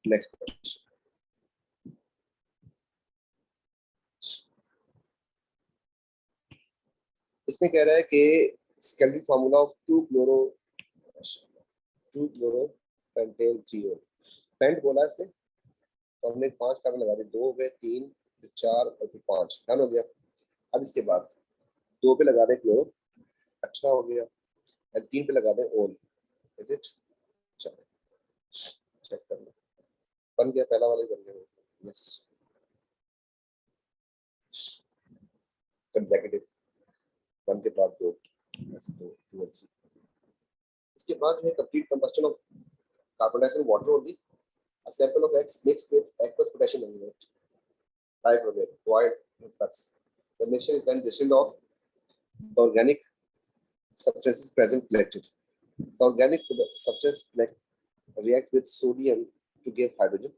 नेक्स्ट क्वेश्चन, इसमें कह रहा है कि skeletal formula of 2-chloro-pentane-3-ol। Paint बोला इसने, तो हमने 5 कार्बन लगा दिए, 2 हो गए, 3, फिर 4 और फिर 5, डन हो गया। अब इसके बाद 2 पे लगा दें क्लोरो, अच्छा हो गया, और 3 पे लगा दें ओल, इज इट? चलो चेक कर लो, बन गया, पहला वाला ही बन गया। यस, कंसेक्यूटिव, 1 के बाद 2, ऐसे 2 2 और 3। इसके बाद है complete combustion of carbon dioxide water only, a sample of X mixed with aqueous potassium ammoniate, dichlorate, void flux. The mixture is then distilled off the organic substances present collected. The organic substance react with sodium to give hydrogen,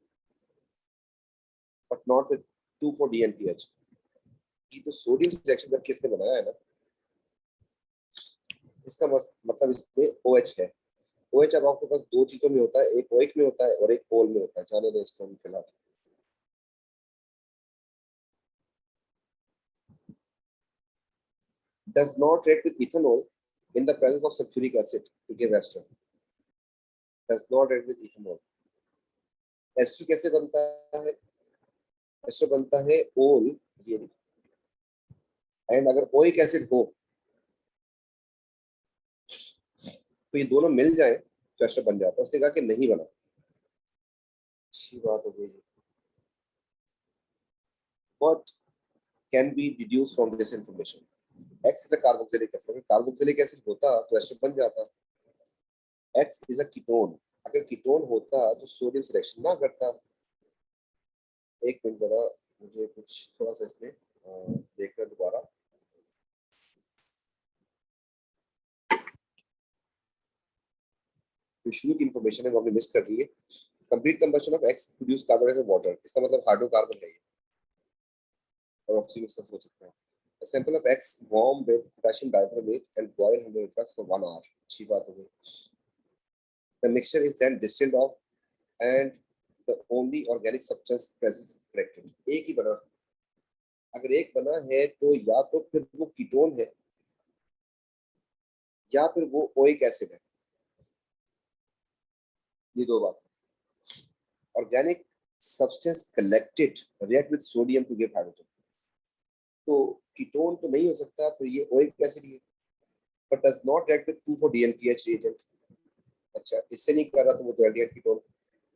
but not with 2,4-DNPH. ये तो सोडियम रिएक्शन करके इसने बनाया है ना, इसका मतलब इसमें OH है। OH अब आपके पास दो चीजों में होता है, एक OH में होता है और एक ओल में होता है। जाने दे इसको हम फिलहाल। Does not react with ethanol in the presence of sulfuric acid to give ester. Does not react with ethanol. Ester कैसे बनता है? एस्टर बनता है ओल, ये, एंड अगर ओइक एसिड हो तो ये दोनों मिल जाए तो एस्टर बन जाता है। उसने कहा कि नहीं बना, अच्छी बात हो गई। What can be deduced from this information? X is a carboxylic acid. अगर कार्बोक्सिलिक एसिड होता तो एस्टर बन जाता। X is a ketone. अगर कीटोन होता तो सोडियम से रिएक्शन ना करता। एक मिनट जरा, मुझे कुछ थोड़ा सा इसमें देखना दोबारा। तो शुरू की इंफॉर्मेशन है वो हमने मिस कर दी है। Complete combustion of x produce carbon dioxide water, इसका मतलब हाइड्रोकार्बन है ये, और ऑक्सीजन के साथ हो सकता है। A sample of X warm with potassium dichromate and boil 100 flux for 1 hour. अच्छी बात हो गई। The mixture is then distilled off and the only organic substance present corrected. एक ही बना, अगर एक बना है तो या तो फिर वो कीटोन है या फिर वो ओइक एसिड है, ये दो बात। Organic substance collected react with sodium to give hydrogen, तो कीटोन तो नहीं हो सकता, फिर ये ओइक एसिड है, but does not react with 2,4-DNPH reagent. अच्छा, इससे नहीं कर रहा तो वो तो एल्डिहाइड कीटोन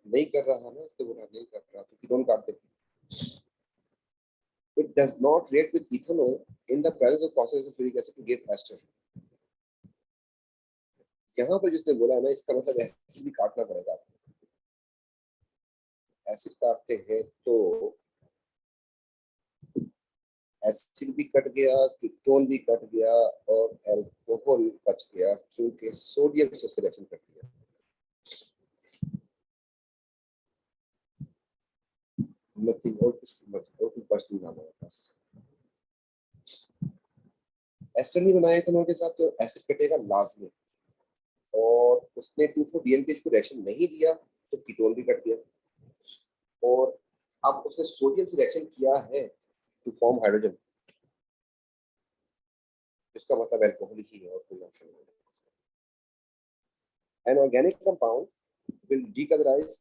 नहीं कर रहा ना, इसको बोला नहीं कर रहा तो कीटोन काट देते। It does not react with ethanol in the presence of process of uric acid to give ester. यहाँ पर जिसने बोला है ना, इसका मतलब एसिड भी काटना पड़ेगा। एसिड काटते हैं तो एसिड भी कट गया, कीटोन भी कट गया और अल्कोहल बच गया, क्योंकि सोडियम से रिएक्शन कर दिया। नथिंग और कुछ बच नहीं हमारे पास। एस्टर नहीं बनाया इथेनॉल के साथ तो एसिड कटेगा लाजमी, और उसने 2,4-DNPH को रिएक्शन नहीं दिया तो कीटोन भी कट गया, और अब उसने सोडियम से रिएक्शन किया है टू फॉर्म हाइड्रोजन, इसका मतलब अल्कोहल ही है और कोई ऑप्शन नहीं है। An organic compound will decolorize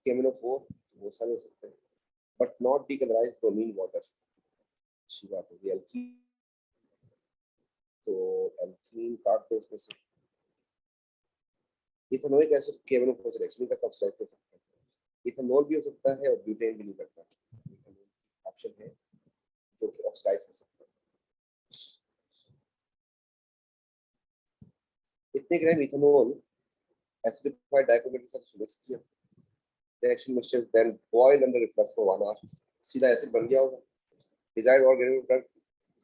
KMnO4, वो सारे हो सकते हैं, but not decolorize bromine water। अच्छी बात होगी। एल्कीन, तो एल्कीन काट दो इसमें से। इथेनोइक एसिड KMnO4 से रिएक्शन नहीं करता, ऑक्सीडाइज कर सकता है। इथेनॉल भी हो सकता है और ब्यूटेन भी नहीं करता। ऑप्शन है जो कि ऑक्सीडाइज हो सकता है। इतने ग्राम इथेनॉल एसिडिफाइड डाइक्रोमेट के साथ मिक्स किया, reaction mixture then boiled under reflux for 1 hour, सीधा एसिड बन गया होगा। Desired organic drug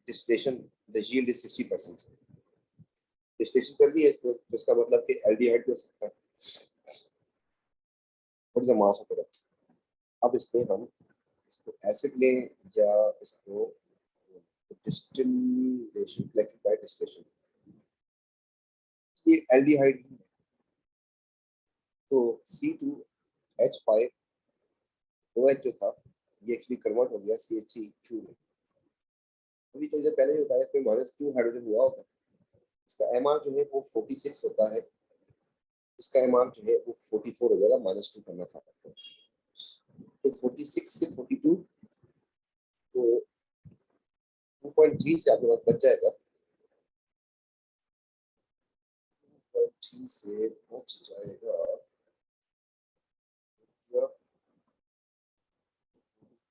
distillation, the yield is 60%। Distillation कर दी है इसने, तो इसका मतलब कि एल्डिहाइड हो सकता है। What is the mass of product? अब इसमें हम इसको एसिड लें या इसको डिस्टिलेशन, इलेक्ट्रिफाइड डिस्टिलेशन, ये एल्डिहाइड, तो C2H5OH जो था ये एक्चुअली कन्वर्ट हो गया CH2 में। अभी तो जब पहले ही बताया इसमें -2 हाइड्रोजन हुआ होगा। इसका MR जो है वो 46 होता है, इसका MR जो है वो 44 हो जाएगा, -2 करना था आपको। तो 46 से 42, तो 2.3 से आपके पास बच जाएगा, 2.3 से बच जाएगा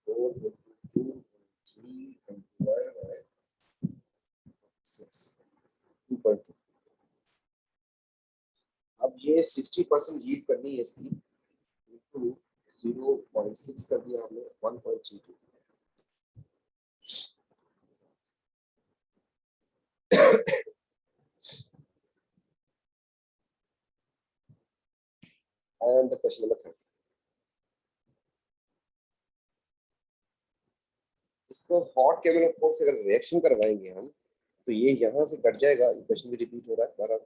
4 into 2.3 and divided by 6, 2.2। अब ये 60% हीट करनी है इसकी, 0.6 कर दिया हमने, 1.32। And the question number 30, इसको हॉट केमिकल फोर्स से अगर रिएक्शन करवाएंगे हम, तो ये यहाँ से कट जाएगा, इक्वेशन भी रिपीट हो रहा है हमारा।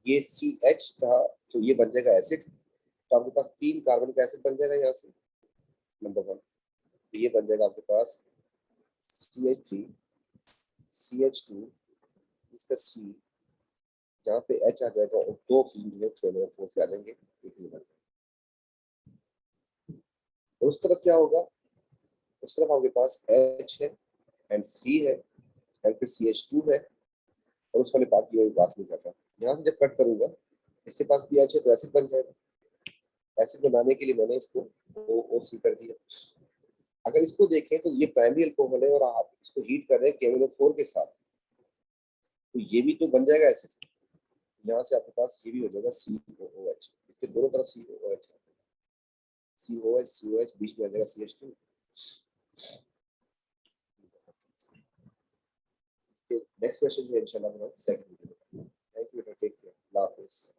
ये CH था तो ये बन जाएगा एसिड, तो आपके पास 3 कार्बन का एसिड बन जाएगा यहाँ से, नंबर 1। तो ये बन जाएगा आपके पास CH3 CH2, इसका C, यहाँ पे H आ जाएगा और 2 फील्ड है केमिकल फोर्स से आ जाएंगे, और उस तरफ क्या होगा, उस तरफ आपके पास H है एंड C है एंड फिर CH2 है, और उस वाले पार्ट की मैं बात नहीं कर रहा। यहाँ से जब कट करूंगा इसके पास भी H है तो एसिड बन जाएगा। एसिड बनाने के लिए मैंने इसको OC कर दिया। अगर इसको देखें तो ये प्राइमरी अल्कोहल है और आप इसको हीट कर रहे हैं KMnO4 के साथ, तो ये भी तो बन जाएगा एसिड। यहाँ से आपके पास ये भी हो जाएगा COOH, इसके दोनों तरफ COOH, COH बीच में आ जाएगा CH2। नेक्स्ट क्वेश्चन जो इंशाल्लाह हम सेकंड वीडियो में। थैंक यू, टेक केयर, अल्लाह हाफिज़।